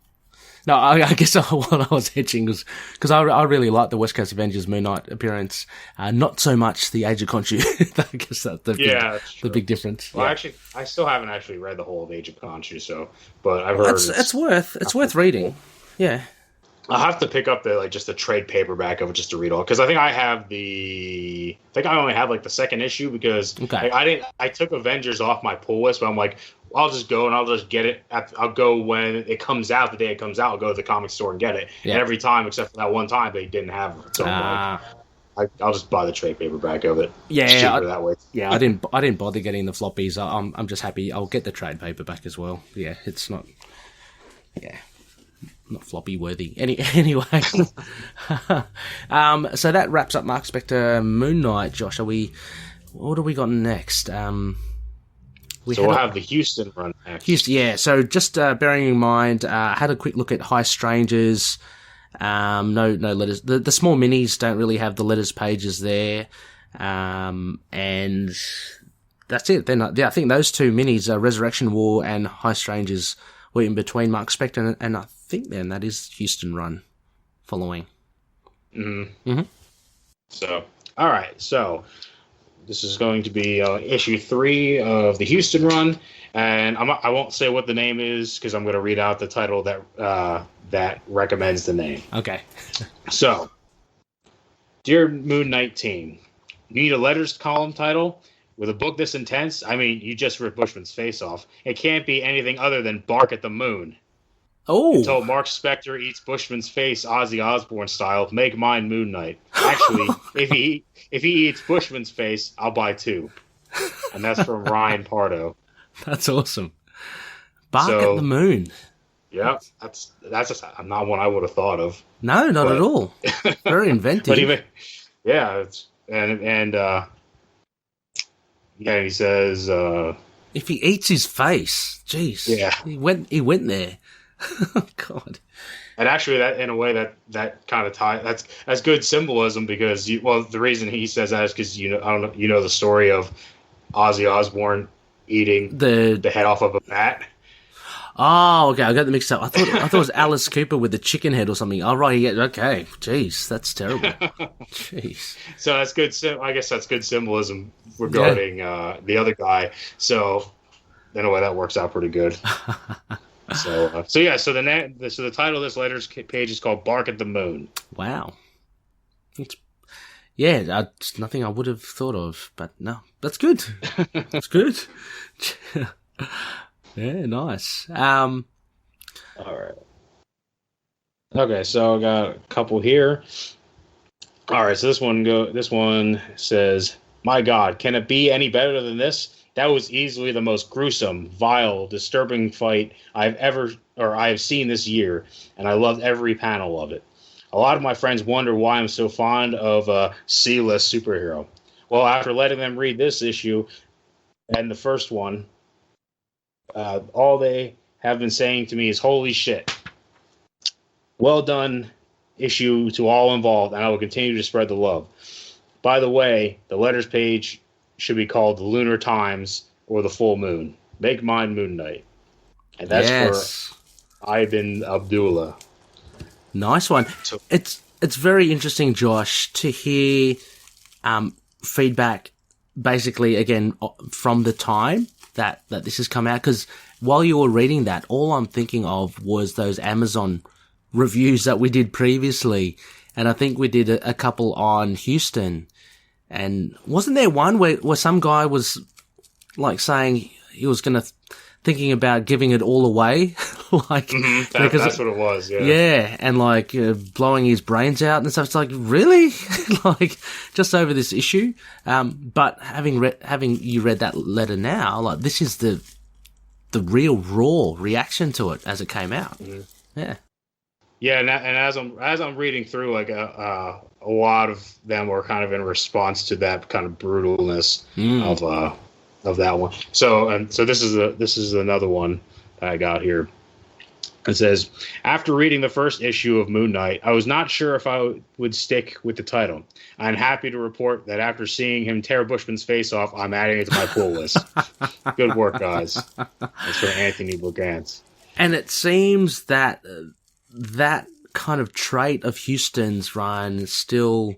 [SPEAKER 2] No, I guess what I was hedging was because I really like the West Coast Avengers Moon Knight appearance. Not so much the Age of Khonshu. I guess that's the big difference.
[SPEAKER 3] Well, actually, I still haven't actually read the whole of Age of Khonshu, but I've heard
[SPEAKER 2] it's worth reading. Yeah,
[SPEAKER 3] I'll have to pick up just the trade paperback of it just to read all, because I think I only have the second issue because I took Avengers off my pull list, but I'm like, I'll just go and I'll just get it. I'll go when it comes out. The day it comes out, I'll go to the comic store and get it. Yeah. And every time, except for that one time, they didn't have it. So I'll just buy the trade paperback of it.
[SPEAKER 2] Yeah,
[SPEAKER 3] it's cheaper that way.
[SPEAKER 2] Yeah, I didn't bother getting the floppies. I'm just happy. I'll get the trade paperback as well. Yeah, it's not. Yeah. Not floppy worthy. Anyway, so that wraps up Mark Spector Moon Knight. Josh, what do we got next?
[SPEAKER 3] We'll have the Houston run next.
[SPEAKER 2] Houston, yeah. So just bearing in mind, I had a quick look at High Strangers. No letters. The small minis don't really have the letters pages there, and that's it. Then I think those two minis, Resurrection War and High Strangers, were in between Mark Spector and I think then that is Houston run following.
[SPEAKER 3] Mm-hmm. Mm-hmm. So, all right. So this is going to be issue 3 of the Houston run, and I won't say what the name is because I'm going to read out the title that recommends the name.
[SPEAKER 2] Okay.
[SPEAKER 3] So, Dear Moon Knight team, you need a letters column title? With a book this intense, I mean, you just ripped Bushman's face off. It can't be anything other than Bark at the Moon.
[SPEAKER 2] Oh.
[SPEAKER 3] Until Mark Spector eats Bushman's face Ozzy Osbourne style, make mine Moon Knight. Actually, if he eats Bushman's face, I'll buy 2. And that's from Ryan Pardo.
[SPEAKER 2] That's awesome. Bark at the Moon.
[SPEAKER 3] Yeah, that's just not one I would have thought of.
[SPEAKER 2] No, not at all. Very inventive.
[SPEAKER 3] But even, yeah, yeah, he says
[SPEAKER 2] if he eats his face, jeez.
[SPEAKER 3] Yeah.
[SPEAKER 2] He went there. God.
[SPEAKER 3] And actually that in a way that kind of that's good symbolism because the reason he says that is because I don't know, you know the story of Ozzy Osbourne eating the head off of a bat.
[SPEAKER 2] Oh, okay, I got them mixed up. I thought it was Alice Cooper with the chicken head or something. Oh, right, yeah, okay. Jeez, that's terrible. Jeez.
[SPEAKER 3] So that's good. I guess that's good symbolism regarding the other guy. So in a way, that works out pretty good. So the title of this letters page is called "Bark at the Moon."
[SPEAKER 2] Wow. It's nothing I would have thought of, but no, that's good. That's good. Yeah, nice. All
[SPEAKER 3] right. Okay, so I got a couple here. All right, so this one says, "My God, can it be any better than this? That was easily the most gruesome, vile, disturbing fight I have seen this year, and I loved every panel of it. A lot of my friends wonder why I'm so fond of a C-list superhero. Well, after letting them read this issue and the first one, all they have been saying to me is, holy shit. Well done issue to all involved, and I will continue to spread the love. By the way, the letters page should be called the Lunar Times or the Full Moon. Make mine Moon Knight." And that's for Ibn Abdullah.
[SPEAKER 2] Nice one. It's very interesting, Josh, to hear feedback basically, again, from the time that this has come out, because while you were reading that, all I'm thinking of was those Amazon reviews that we did previously, and I think we did a couple on Houston, and wasn't there one where some guy was like saying he was thinking about giving it all away, like
[SPEAKER 3] that's what it was,
[SPEAKER 2] yeah, and like blowing his brains out and stuff. It's like, really, like just over this issue. But having you read that letter now, like this is the real raw reaction to it as it came out. Yeah,
[SPEAKER 3] and as I'm reading through, like a lot of them were kind of in response to that kind of brutalness of that one. So this is another one that I got here. It says, "After reading the first issue of Moon Knight, I was not sure if I would stick with the title. I'm happy to report that after seeing him tear Bushman's face off, I'm adding it to my pull list." Good work, guys. That's for Anthony Burgance.
[SPEAKER 2] And it seems that that kind of trait of Houston's, Ryan, still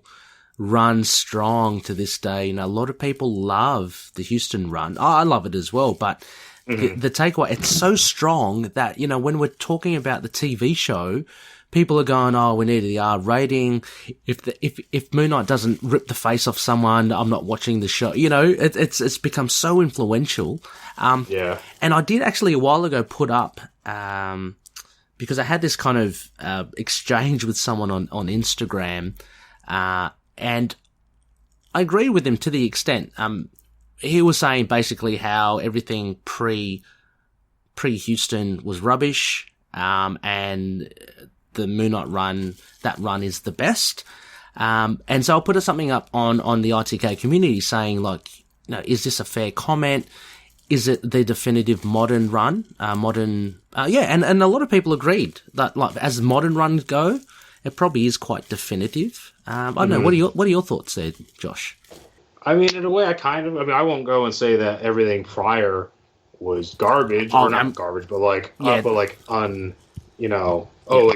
[SPEAKER 2] runs strong to this day. A lot of people love the Houston run. I love it as well, but the takeaway, it's so strong that, when we're talking about the TV show, people are going, oh, we need the R rating. If Moon Knight doesn't rip the face off someone, I'm not watching the show. You know, it's become so influential.
[SPEAKER 3] Yeah.
[SPEAKER 2] And I did actually a while ago put up, because I had this kind of exchange with someone on Instagram, and I agree with him to the extent. He was saying basically how everything pre-Houston was rubbish, and the Moon Knight run is the best. And so I'll put something up on the ITK community saying, like, you know, is this a fair comment? Is it the definitive modern run? And a lot of people agreed that, like, as modern runs go, it probably is quite definitive. I don't know. What are your thoughts there, Josh?
[SPEAKER 3] I mean, in a way, I won't go and say that everything prior was garbage, or not garbage, but like, like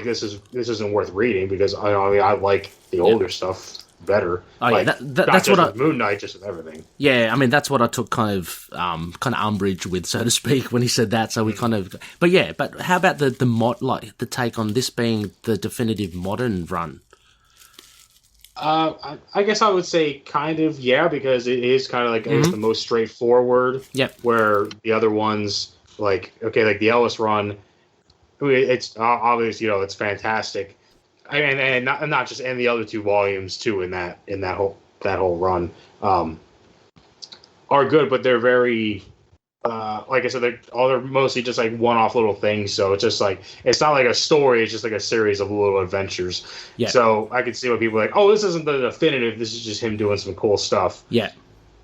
[SPEAKER 3] this isn't worth reading, because I like the older stuff better.
[SPEAKER 2] Oh,
[SPEAKER 3] like,
[SPEAKER 2] yeah, that's what
[SPEAKER 3] with Moon Knight, just with everything.
[SPEAKER 2] Yeah, I mean, that's what I took kind of umbrage with, so to speak, when he said that. So we but how about the take on this being the definitive modern run?
[SPEAKER 3] I guess I would say kind of, yeah, because it is kind of like it's the most straightforward.
[SPEAKER 2] Yep.
[SPEAKER 3] Where the other ones, like the Ellis run, I mean, it's obvious, it's fantastic. And not just the other two volumes too in that whole run are good, but they're very like I said, they're mostly just like one-off little things. So it's just like, it's not like a story; it's just like a series of little adventures.
[SPEAKER 2] Yeah.
[SPEAKER 3] So I could see why people are like, oh, this isn't the definitive. This is just him doing some cool stuff.
[SPEAKER 2] Yeah.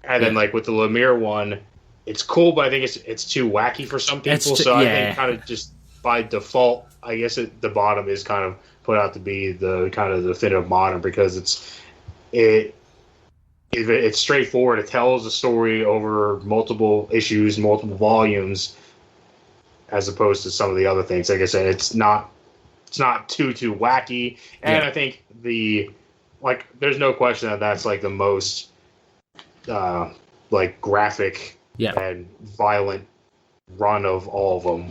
[SPEAKER 3] And then like with the Lemire one, it's cool, but I think it's too wacky for some people. I think kind of just by default, I guess the bottom is kind of put out to be the kind of definitive modern, because it's straightforward. It tells a story over multiple issues, multiple volumes, as opposed to some of the other things. Like I said, it's not too wacky, and I think there's no question that that's like the most like graphic and violent run of all of them.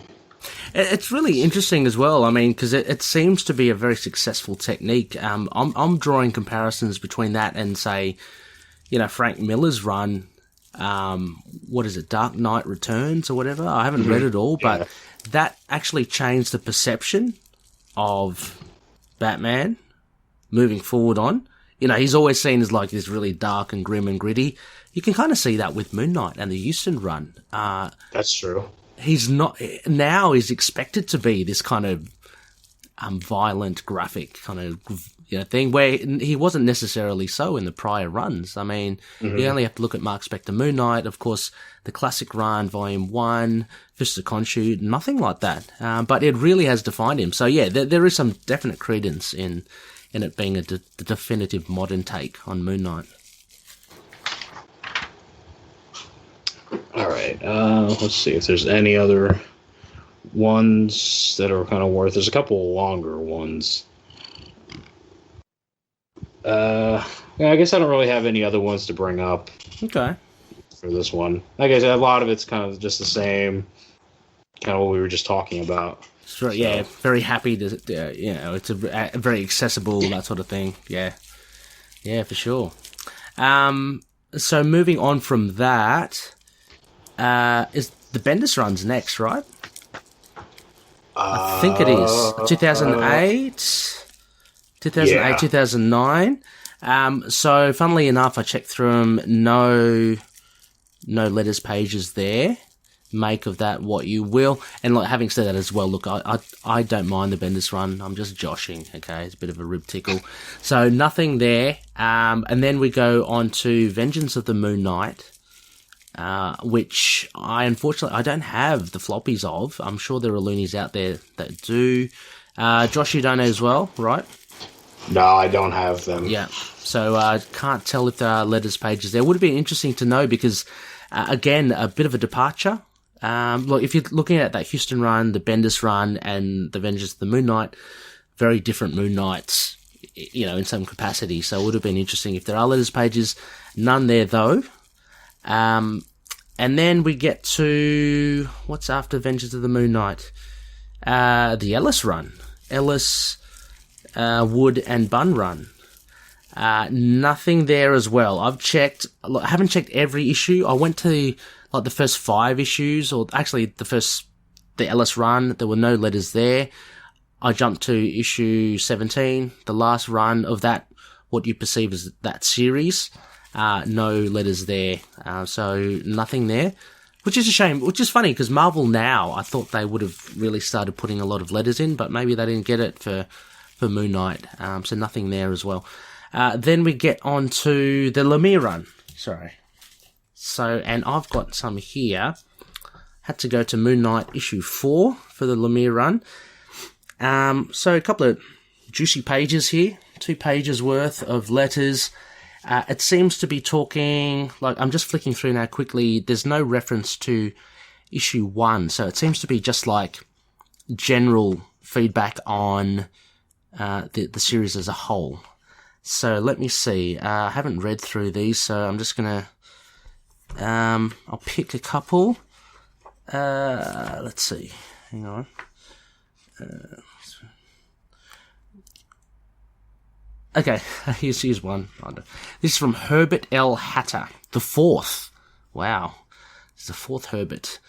[SPEAKER 2] It's really interesting as well. I mean, because it seems to be a very successful technique. I'm drawing comparisons between that and, say, Frank Miller's run. What is it, Dark Knight Returns or whatever? I haven't read it all, but that actually changed the perception of Batman moving forward on. He's always seen as like this really dark and grim and gritty. You can kind of see that with Moon Knight and the Houston run.
[SPEAKER 3] That's true.
[SPEAKER 2] He's not now. He's expected to be this kind of violent, graphic kind of thing, where he wasn't necessarily so in the prior runs. I mean, you only have to look at Mark Spector Moon Knight, of course, the classic run, Volume 1, Fist of Khonshu, nothing like that. But it really has defined him. So yeah, there is some definite credence in it being the definitive modern take on Moon Knight.
[SPEAKER 3] All right, let's see if there's any other ones that are kind of worth. There's a couple longer ones. I guess I don't really have any other ones to bring up.
[SPEAKER 2] Okay.
[SPEAKER 3] For this one, like I said, a lot of it's kind of just the same, kind of what we were just talking about.
[SPEAKER 2] Sure. Yeah. Very happy to, it's a very accessible, that sort of thing. Yeah. Yeah, for sure. So moving on from that, is the Bendis runs next, right? I think it is 2008, 2009. So funnily enough, I checked through them. No letters pages there. Make of that what you will. And like, having said that as well, look, I don't mind the Bendis run. I'm just joshing. Okay, it's a bit of a rib tickle. So nothing there. And then we go on to Vengeance of the Moon Knight. Which unfortunately I don't have the floppies of. I'm sure there are loonies out there that do. Josh, you don't know as well, right?
[SPEAKER 3] No, I don't have them.
[SPEAKER 2] Yeah, so I can't tell if there are letters pages there. Would have been interesting to know because, again, a bit of a departure. Look, if you're looking at that Houston run, the Bendis run, and the Vengeance of the Moon Knight, very different Moon Knights, in some capacity. So it would have been interesting if there are letters pages. None there, though. And then we get to what's after Vengeance of the Moon Knight? The Ellis run. Ellis, Wood and Bun Run. Nothing there as well. I've checked. Look, I haven't checked every issue. I went to like the first 5 issues, or actually the Ellis run. There were no letters there. I jumped to issue 17, the last run of that, what you perceive as that series. No letters there. So nothing there, which is a shame, which is funny because Marvel now, I thought they would have really started putting a lot of letters in, but maybe they didn't get it for Moon Knight. So nothing there as well. Then we get on to the Lemire run. Sorry. So, and I've got some here. Had to go to Moon Knight issue 4 for the Lemire run. So a couple of juicy pages here. 2 pages worth of letters. It seems to be talking, like, I'm just flicking through now quickly. There's no reference to issue 1. So it seems to be just like general feedback on the series as a whole. So let me see. I haven't read through these, so I'm just gonna I'll pick a couple. Let's see. Hang on. Okay, here's one. This is from Herbert L. Hatter, the 4th. Wow. This is the 4th Herbert.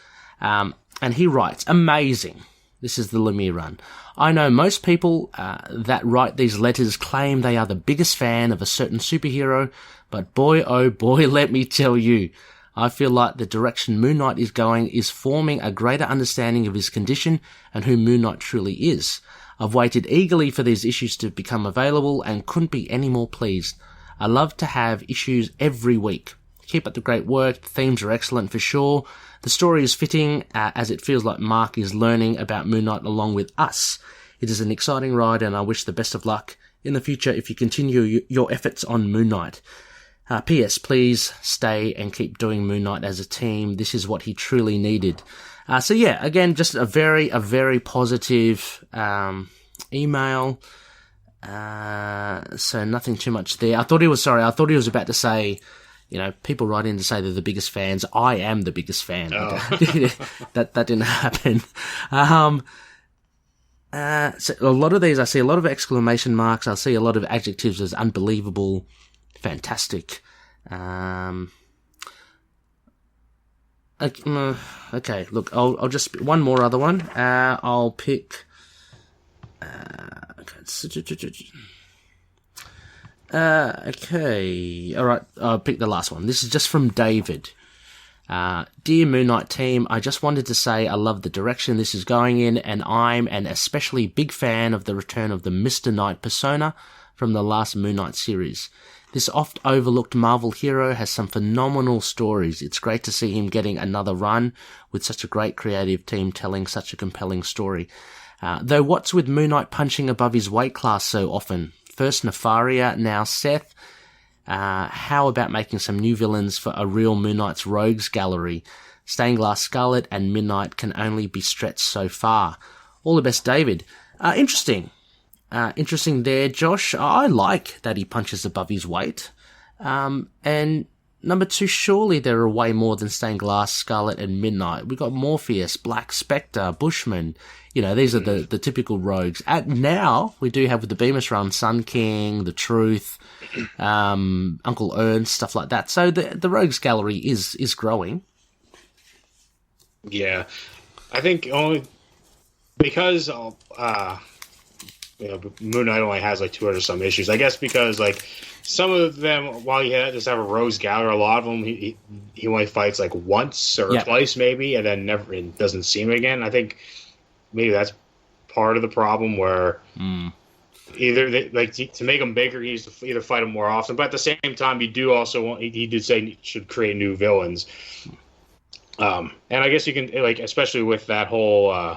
[SPEAKER 2] And he writes, amazing. This is the Lemire run. I know most people that write these letters claim they are the biggest fan of a certain superhero, but boy, oh boy, let me tell you, I feel like the direction Moon Knight is going is forming a greater understanding of his condition and who Moon Knight truly is. I've waited eagerly for these issues to become available and couldn't be any more pleased. I love to have issues every week. Keep up the great work. The themes are excellent for sure. The story is fitting as it feels like Mark is learning about Moon Knight along with us. It is an exciting ride and I wish the best of luck in the future if you continue your efforts on Moon Knight. P.S. Please stay and keep doing Moon Knight as a team. This is what he truly needed. So yeah, again, just a very positive email. So nothing too much there. I thought he was about to say, you know, people write in to say they're the biggest fans. I am the biggest fan.
[SPEAKER 3] Oh.
[SPEAKER 2] That didn't happen. So a lot of these, I see a lot of exclamation marks. I see a lot of adjectives as unbelievable, fantastic. Okay, look, I'll just, one more other one. I'll pick, okay, alright, I'll pick the last one. This is just from David. Dear Moon Knight team, I just wanted to say I love the direction this is going in, and I'm an especially big fan of the return of the Mr. Knight persona from the last Moon Knight series. This oft-overlooked Marvel hero has some phenomenal stories. It's great to see him getting another run with such a great creative team telling such a compelling story. Though what's with Moon Knight punching above his weight class so often? First Nefaria, now Seth. How about making some new villains for a real Moon Knight's Rogues gallery? Stained Glass Scarlet and Midnight can only be stretched so far. All the best, David. Interesting. Interesting there, Josh. I like that he punches above his weight. And number 2, surely there are way more than Stained Glass, Scarlet, and Midnight. We've got Morpheus, Black Spectre, Bushman. You know, these are the typical rogues. Now, we do have with the Bemis run, Sun King, The Truth, Uncle Ernst, stuff like that. So the rogues gallery is growing.
[SPEAKER 3] Yeah. I think only because you know, Moon Knight only has like 200 some issues. I guess because like some of them, while he just have a rogues gallery, a lot of them he only fights like once or twice maybe, and then never doesn't see him again. I think maybe that's part of the problem where either to make him bigger, he needs to either fight him more often, but at the same time, you do also want. He did say he should create new villains, and I guess you can like especially with that whole.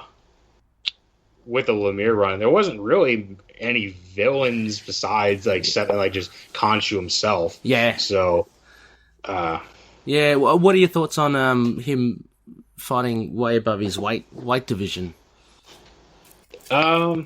[SPEAKER 3] With the Lemire run, there wasn't really any villains besides like just Khonshu himself.
[SPEAKER 2] Yeah.
[SPEAKER 3] So,
[SPEAKER 2] yeah. What are your thoughts on him fighting way above his weight division?
[SPEAKER 3] In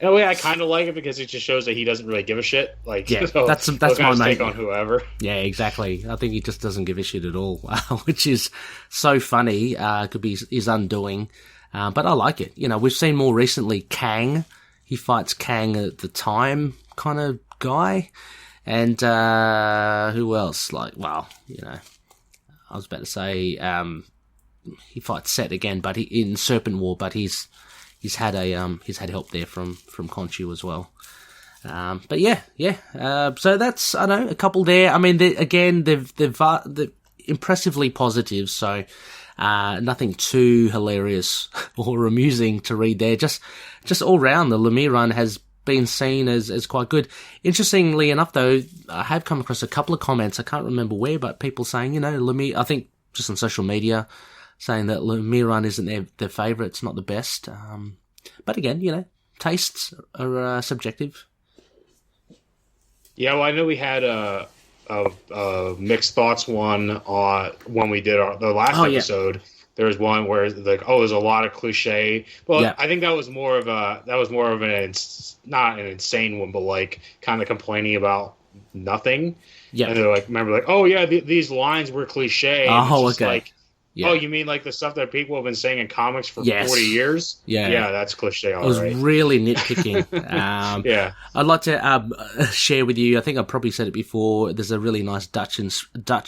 [SPEAKER 3] a way, I kind of like it because it just shows that he doesn't really give a shit. Like,
[SPEAKER 2] yeah,
[SPEAKER 3] so
[SPEAKER 2] that's my main
[SPEAKER 3] take on whoever.
[SPEAKER 2] Yeah, exactly. I think he just doesn't give a shit at all, which is so funny. Could be his undoing. But I like it. You know, we've seen more recently Kang, he fights Kang at the time kind of guy. And who else? Like, well, you know, I was about to say he fights Set again, but in Serpent War, but he's had help there from Khonshu as well. But yeah. So that's, I don't know, a couple there. I mean, they're impressively positive. So nothing too hilarious or amusing to read there. Just all round, the Lemire run has been seen as quite good. Interestingly enough, though, I have come across a couple of comments. I can't remember where, but people saying, you know, Lemire, I think just on social media, saying that Lemire run isn't their favourite. It's not the best. But again, you know, tastes are subjective.
[SPEAKER 3] Yeah, well, I know we had a mixed thoughts one on when we did the last episode. Yeah. There was one where like, there's a lot of cliche. Well, yeah. I think that was more of an not an insane one, but like kind of complaining about nothing. Yeah, and they're like, remember, like, oh yeah, these lines were cliche.
[SPEAKER 2] Oh, okay.
[SPEAKER 3] Like, yeah. Oh, you mean like the stuff that people have been saying in comics for 40 years? Yeah, that's cliche. All right.
[SPEAKER 2] I was really nitpicking.
[SPEAKER 3] Yeah,
[SPEAKER 2] I'd like to share with you. I think I probably said it before. There's a really nice Dutch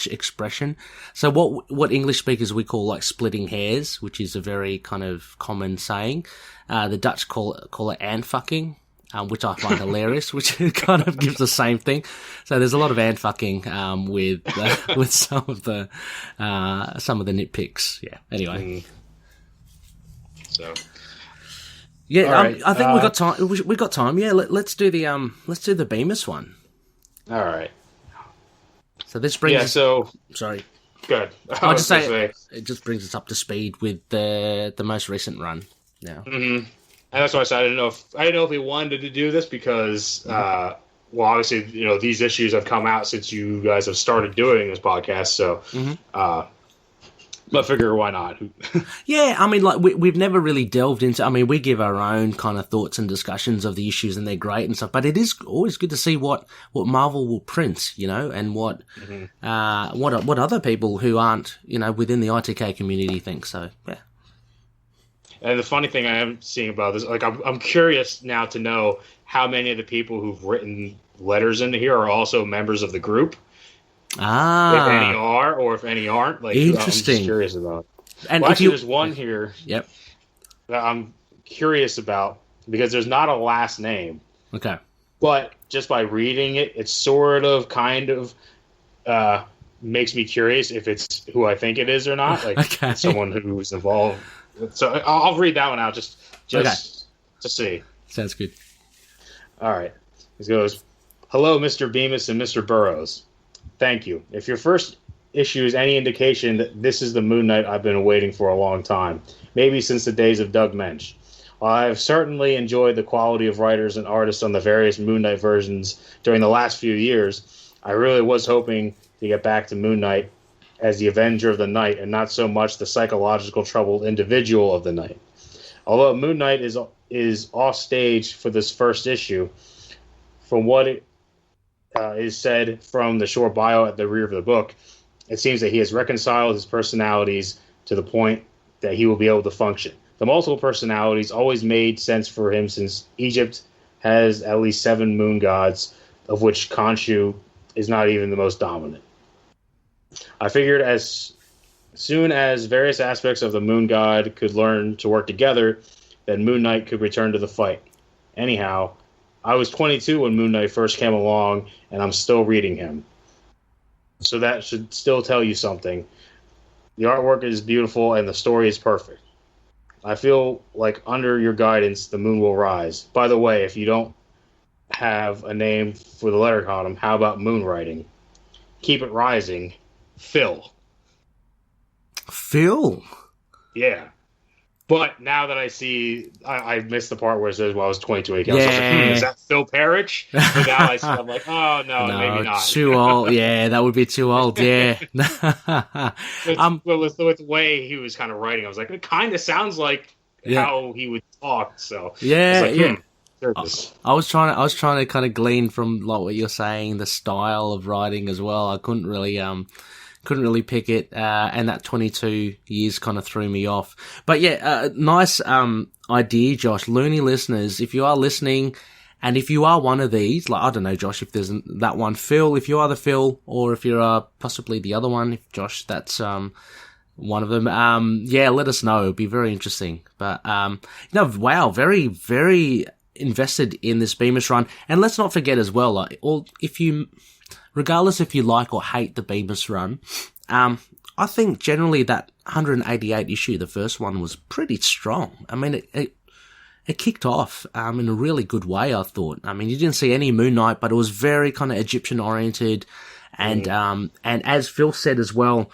[SPEAKER 2] expression. So what English speakers we call like splitting hairs, which is a very kind of common saying. The Dutch call it "aanfucking," which I find hilarious, which kind of gives the same thing. So there's a lot of fucking with some of the nitpicks. Yeah. Anyway.
[SPEAKER 3] So.
[SPEAKER 2] Yeah, right. I think we got time. We got time. Yeah. Let's do the Bemis one.
[SPEAKER 3] All right.
[SPEAKER 2] So this brings.
[SPEAKER 3] Yeah. So.
[SPEAKER 2] Sorry.
[SPEAKER 3] Good.
[SPEAKER 2] I'll just say it just brings us up to speed with the most recent run. Yeah.
[SPEAKER 3] Mm-hmm. And that's why I said I didn't know if he wanted to do this because, well, obviously, you know, these issues have come out since you guys have started doing this podcast. So, but figure why not?
[SPEAKER 2] Yeah, I mean, like we've never really delved into. I mean, we give our own kind of thoughts and discussions of the issues, and they're great and stuff. But it is always good to see what Marvel will print, you know, and what other people who aren't, you know, within the ITK community think. So, yeah.
[SPEAKER 3] And the funny thing I am seeing about this, like, I'm curious now to know how many of the people who've written letters into here are also members of the group. If any are, or if any aren't. Like,
[SPEAKER 2] interesting.
[SPEAKER 3] I'm just curious about.
[SPEAKER 2] And
[SPEAKER 3] well, actually, there's one here.
[SPEAKER 2] Yep.
[SPEAKER 3] That I'm curious about because there's not a last name.
[SPEAKER 2] Okay.
[SPEAKER 3] But just by reading it, it's sort of, kind of, makes me curious if it's who I think it is or not. Like someone who's involved. So I'll read that one out just to see.
[SPEAKER 2] Sounds good.
[SPEAKER 3] All right. This goes, hello, Mr. Bemis and Mr. Burroughs. Thank you. If your first issue is any indication that this is the Moon Knight I've been waiting for a long time, maybe since the days of Doug Mensch. While I have certainly enjoyed the quality of writers and artists on the various Moon Knight versions during the last few years, I really was hoping to get back to Moon Knight as the Avenger of the Night, and not so much the psychological troubled individual of the Night. Although Moon Knight is off stage for this first issue, from what it is said from the short bio at the rear of the book, it seems that he has reconciled his personalities to the point that he will be able to function. The multiple personalities always made sense for him since Egypt has at least 7 moon gods, of which Khonshu is not even the most dominant. I figured as soon as various aspects of the moon god could learn to work together, then Moon Knight could return to the fight. Anyhow, I was 22 when Moon Knight first came along, and I'm still reading him. So that should still tell you something. The artwork is beautiful, and the story is perfect. I feel like under your guidance, the moon will rise. By the way, if you don't have a name for the letter column, how about moonwriting? Keep it rising. Phil. Yeah. But now that I see, I missed the part where it says, well, I was 22. I was like, is that Phil Parrish? But now I'm like, oh, no, maybe not.
[SPEAKER 2] Too old. Yeah, that would be too old. Yeah.
[SPEAKER 3] But with the way he was kind of writing, I was like, it kind of sounds like how he would talk. So
[SPEAKER 2] yeah. I was trying to kind of glean from like what you're saying, the style of writing as well. I couldn't really couldn't really pick it, and that 22 years kind of threw me off. But yeah, nice idea, Josh. Looney listeners, if you are listening, and if you are one of these, like, I don't know, Josh, if there's that one, Phil, if you are the Phil, or if you're possibly the other one, if Josh, that's one of them, yeah, let us know. It'd be very interesting. But, wow, very, very invested in this Bemis run. And let's not forget as well, like, regardless if you like or hate the Bemis run, I think generally that 188 issue, the first one, was pretty strong. I mean, it kicked off in a really good way, I thought. I mean, you didn't see any Moon Knight, but it was very kind of Egyptian-oriented. And as Phil said as well,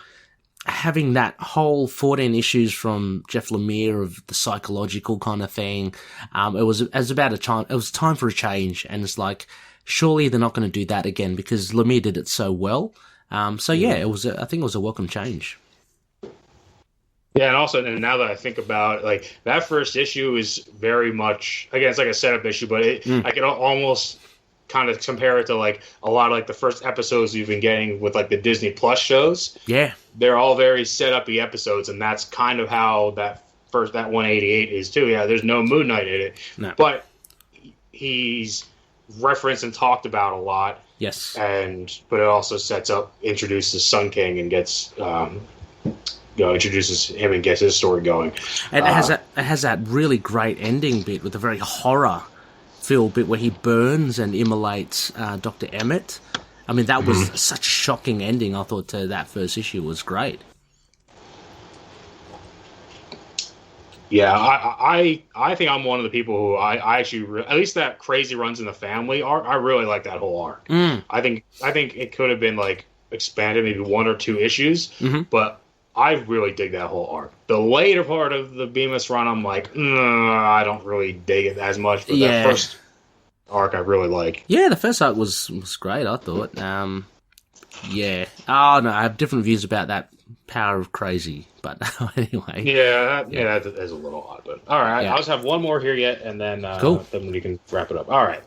[SPEAKER 2] having that whole 14 issues from Jeff Lemire of the psychological kind of thing, it was time for a change. And it's like, surely they're not going to do that again because Lemire did it so well. I think it was a welcome change.
[SPEAKER 3] Yeah, and also, and now that I think about it, like, that first issue is very much, again, it's like a setup issue, but I can almost kind of compare it to, like, a lot of, like, the first episodes you've been getting with, like, the Disney Plus shows.
[SPEAKER 2] Yeah.
[SPEAKER 3] They're all very set-up-y episodes, and that's kind of how that 188 is, too. Yeah, there's no Moon Knight in it. No. But he's referenced and talked about a lot.
[SPEAKER 2] Yes.
[SPEAKER 3] But it also introduces Sun King and gets... introduces him and gets his story going.
[SPEAKER 2] And it has that really great ending bit with a very horror-filled bit where he burns and immolates Dr. Emmett. I mean, that was such a shocking ending, I thought, to that first issue. Was great.
[SPEAKER 3] Yeah, I think I'm one of the people who I actually, at least that Crazy Runs in the Family arc, I really like that whole arc. I think it could have been, like, expanded maybe one or two issues, but I really dig that whole arc. The later part of the Bemis run, I'm like, I don't really dig it as much. But that first arc, I really like.
[SPEAKER 2] Yeah, the first arc was great, I thought. Yeah. Oh, no, I have different views about that Power of Crazy. But anyway.
[SPEAKER 3] Yeah, that is a little odd. But all right, I'll just have one more here yet, and then,
[SPEAKER 2] cool.
[SPEAKER 3] Then we can wrap it up. All right.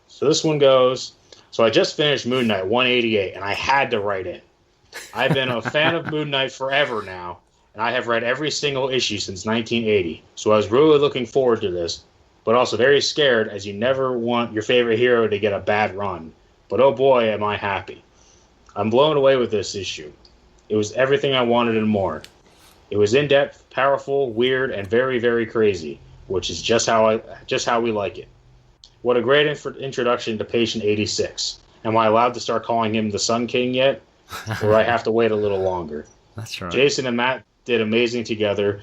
[SPEAKER 3] So this one goes, so I just finished Moon Knight 188, and I had to write in. I've been a fan of Moon Knight forever now, and I have read every single issue since 1980, so I was really looking forward to this, but also very scared as you never want your favorite hero to get a bad run. But oh boy, am I happy. I'm blown away with this issue. It was everything I wanted and more. It was in-depth, powerful, weird, and very, very crazy, which is just how we like it. What a great introduction to Patient 86. Am I allowed to start calling him the Sun King yet? Or I have to wait a little longer.
[SPEAKER 2] That's right.
[SPEAKER 3] Jason and Matt did amazing together.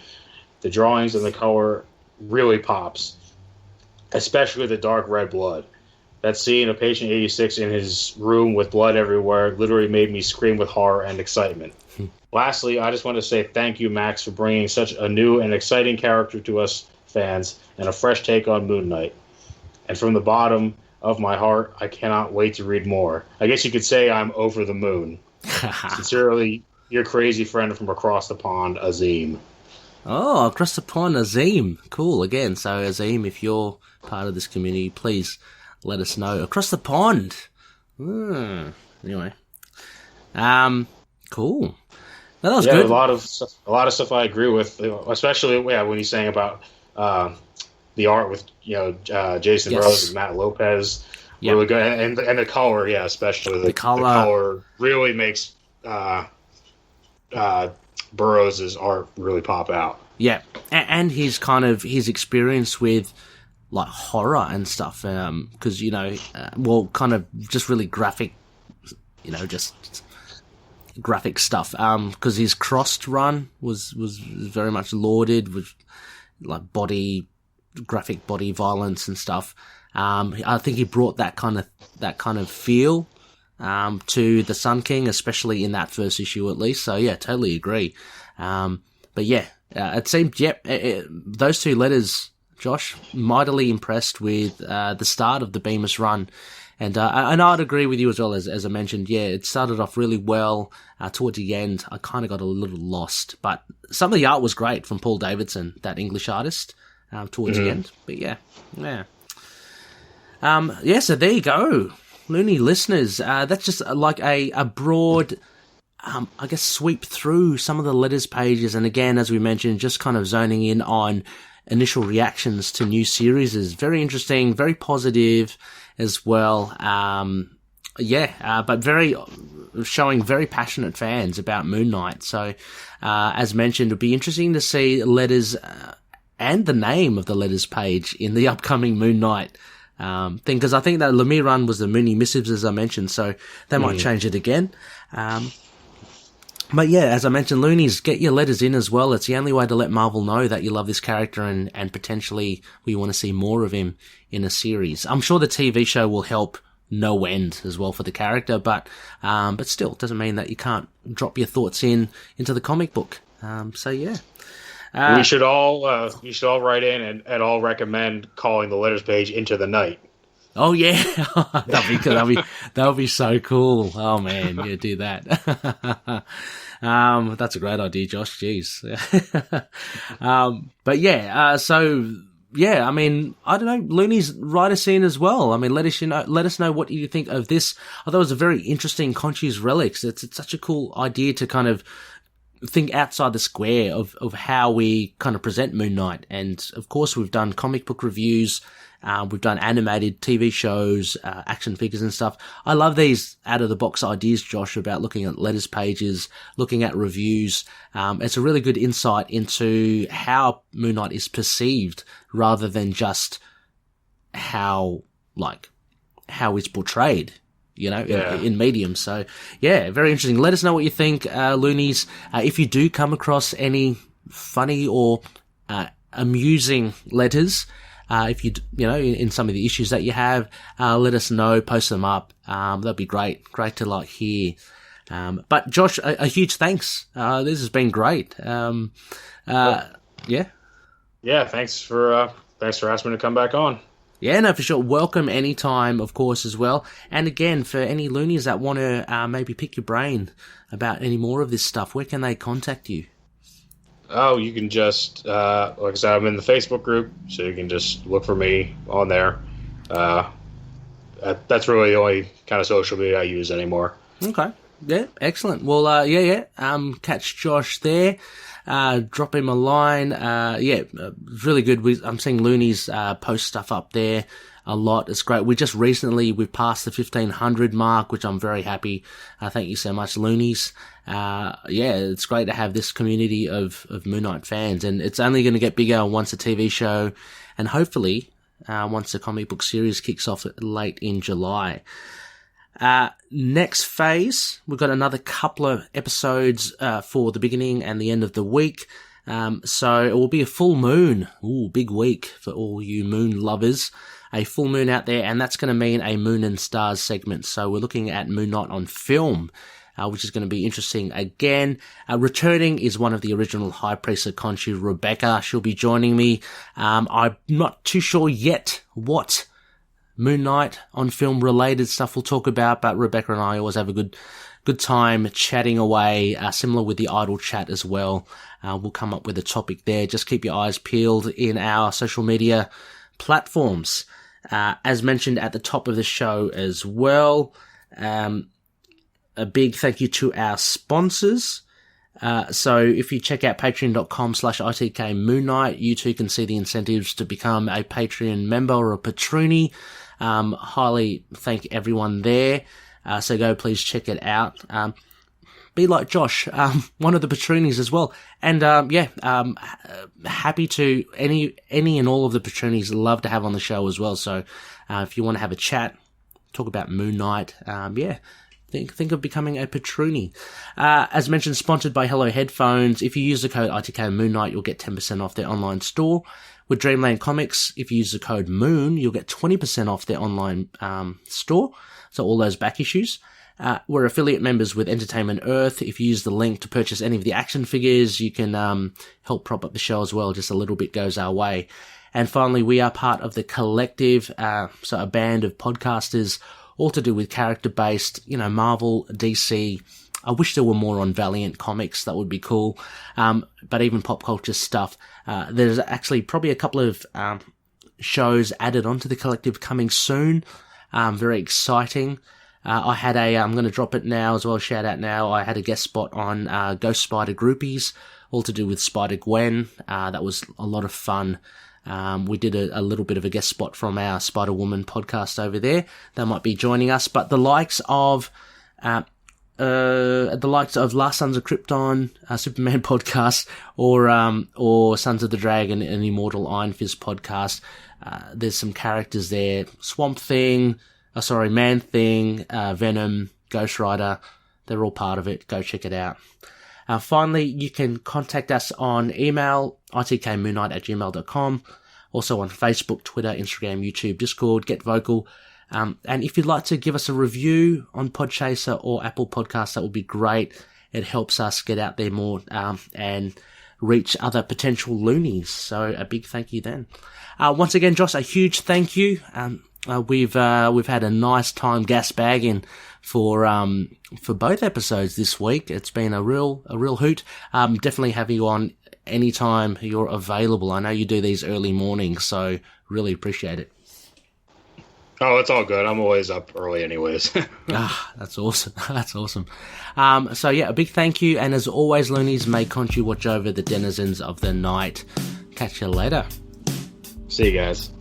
[SPEAKER 3] The drawings and the color really pops, especially the dark red blood. That scene of Patient 86 in his room with blood everywhere literally made me scream with horror and excitement. Lastly, I just want to say thank you, Max, for bringing such a new and exciting character to us fans and a fresh take on Moon Knight. And from the bottom of my heart, I cannot wait to read more. I guess you could say I'm over the moon. Sincerely, your crazy friend from across the pond, Azim.
[SPEAKER 2] Oh, across the pond, Azim. Cool. Again, so Azim, if you're part of this community, please let us know. Across the pond. Anyway. Cool. That was good.
[SPEAKER 3] A lot of stuff I agree with, especially when he's saying about the art with Jason Rose and Matt Lopez. Yep. Really good, and the color, especially the color really makes Burroughs' art really pop out.
[SPEAKER 2] Yeah, and his his experience with like horror and stuff, because kind of just really graphic, just graphic stuff. Because his Crossed run was very much lauded with like graphic body violence and stuff. I think he brought that kind of feel to the Sun King, especially in that first issue at least. So yeah, totally agree. But yeah, it seemed those two letters, Josh, mightily impressed with the start of the Bemis run. And I'd agree with you as well, as I mentioned. Yeah, it started off really well. Towards the end, I kind of got a little lost. But some of the art was great from Paul Davidson, that English artist, towards the end. But yeah. So there you go. Looney listeners, that's just like a broad, I guess, sweep through some of the letters pages. And again, as we mentioned, just kind of zoning in on initial reactions to new series is very interesting, very positive as well. But showing very passionate fans about Moon Knight. So, as mentioned, it'll be interesting to see letters, and the name of the letters page in the upcoming Moon Knight thing, because I think that Lemire run was the Mooney Missives, as I mentioned, so they might change it again. But yeah, as I mentioned, Loonies, get your letters in as well. It's the only way to let Marvel know that you love this character and potentially we want to see more of him in a series. I'm sure the TV show will help no end as well for the character, but still, it doesn't mean that you can't drop your thoughts into the comic book. So yeah.
[SPEAKER 3] We should all you should all write in and all recommend calling the letters page Into the Night.
[SPEAKER 2] Oh yeah, that'll be so cool. Oh man, yeah, do that. That's a great idea, Josh. Jeez. But yeah, so yeah, I mean, I don't know, Looney's write us in as well. I mean, let us know what you think of this. I thought it was a very interesting KHONSHU'S Relics. It's such a cool idea to kind of think outside the square of how we kind of present Moon Knight. And of course, we've done comic book reviews. We've done animated TV shows, action figures and stuff. I love these out of the box ideas, Josh, about looking at letters pages, looking at reviews. It's a really good insight into how Moon Knight is perceived rather than just how he's portrayed, in medium. So yeah, very interesting. Let us know what you think, Loonies. If you do come across any funny or, amusing letters, if in some of the issues that you have, let us know, post them up. That'd be great to hear. But Josh, a huge thanks. This has been great. Yeah.
[SPEAKER 3] Yeah. Thanks for asking me to come back on.
[SPEAKER 2] Yeah, no, for sure. Welcome anytime, of course, as well. And again, for any Loonies that want to maybe pick your brain about any more of this stuff, where can they contact you?
[SPEAKER 3] Oh, you can just, like I said, I'm in the Facebook group, so you can just look for me on there. That's really the only kind of social media I use anymore.
[SPEAKER 2] Okay. Yeah, excellent. Well, catch Josh there. Drop him a line. Really good. I'm seeing Loonies post stuff up there a lot. It's great. We've passed the 1,500 mark, which I'm very happy. Thank you so much, Loonies. It's great to have this community of Moon Knight fans, and it's only going to get bigger once the TV show, and hopefully once the comic book series kicks off late in July. Next phase, we've got another couple of episodes for the beginning and the end of the week. So it will be a full moon. Ooh, big week for all you moon lovers. A full moon out there, and that's going to mean a Moon and Stars segment. So we're looking at Moon Knight on film, which is going to be interesting again. Returning is one of the original High Priests of Khonshu, Rebecca. She'll be joining me. I'm not too sure yet what Moon Knight on film related stuff we'll talk about, but Rebecca and I always have a good time chatting away, similar with the Idle Chat as well. We'll come up with a topic there. Just keep your eyes peeled in our social media platforms. As mentioned at the top of the show as well, a big thank you to our sponsors. So if you check out patreon.com/ITK Moon Knight, you too can see the incentives to become a Patreon member or a patroony. Highly thank everyone there. So go please check it out. Be like Josh, one of the patroonies as well. And, happy to any and all of the patroonies love to have on the show as well. So, if you want to have a chat, talk about Moon Knight, think of becoming a patroonie. As mentioned, sponsored by Hello Headphones. If you use the code ITK Moon Knight, you'll get 10% off their online store. With Dreamland Comics, if you use the code MOON, you'll get 20% off their online store. So all those back issues. We're affiliate members with Entertainment Earth. If you use the link to purchase any of the action figures, you can help prop up the show as well. Just a little bit goes our way. And finally, we are part of the Collective, so a band of podcasters, all to do with character-based, Marvel, DC. I wish there were more on Valiant Comics. That would be cool. But even pop culture stuff. There's actually probably a couple of shows added onto the Collective coming soon. Very exciting. I had I'm going to drop it now as well, shout out now. I had a guest spot on Ghost Spider Groupies, all to do with Spider-Gwen. That was a lot of fun. We did a little bit of a guest spot from our Spider-Woman podcast over there. They might be joining us, but the likes of Last Sons of Krypton, Superman podcast, or Sons of the Dragon and Immortal Iron Fist podcast. There's some characters there. Swamp Thing, Man-Thing, Venom, Ghost Rider. They're all part of it. Go check it out. Finally, you can contact us on email, itkmoonnight@gmail.com. Also on Facebook, Twitter, Instagram, YouTube, Discord, Get Vocal. And if you'd like to give us a review on Podchaser or Apple Podcasts, that would be great. It helps us get out there more and reach other potential loonies. So a big thank you then. Once again, Josh, a huge thank you. We've had a nice time gas bagging for both episodes this week. It's been a real hoot. Definitely have you on anytime you're available. I know you do these early mornings, so really appreciate it.
[SPEAKER 3] Oh, it's all good. I'm always up early anyways.
[SPEAKER 2] That's awesome. That's awesome. So yeah, a big thank you. And as always, loonies, may Khonshu watch over the denizens of the night. Catch you later.
[SPEAKER 3] See you guys.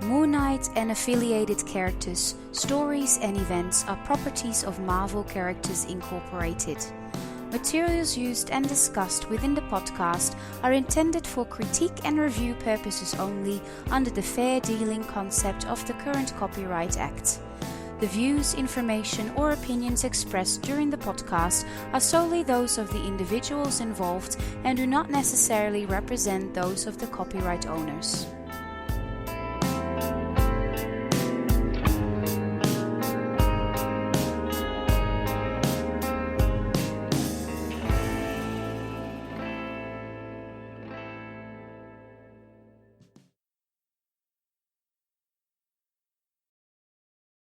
[SPEAKER 8] Moon Knight and affiliated characters, stories and events are properties of Marvel Characters Incorporated. Materials used and discussed within the podcast are intended for critique and review purposes only under the fair dealing concept of the current Copyright Act. The views, information or opinions expressed during the podcast are solely those of the individuals involved and do not necessarily represent those of the copyright owners.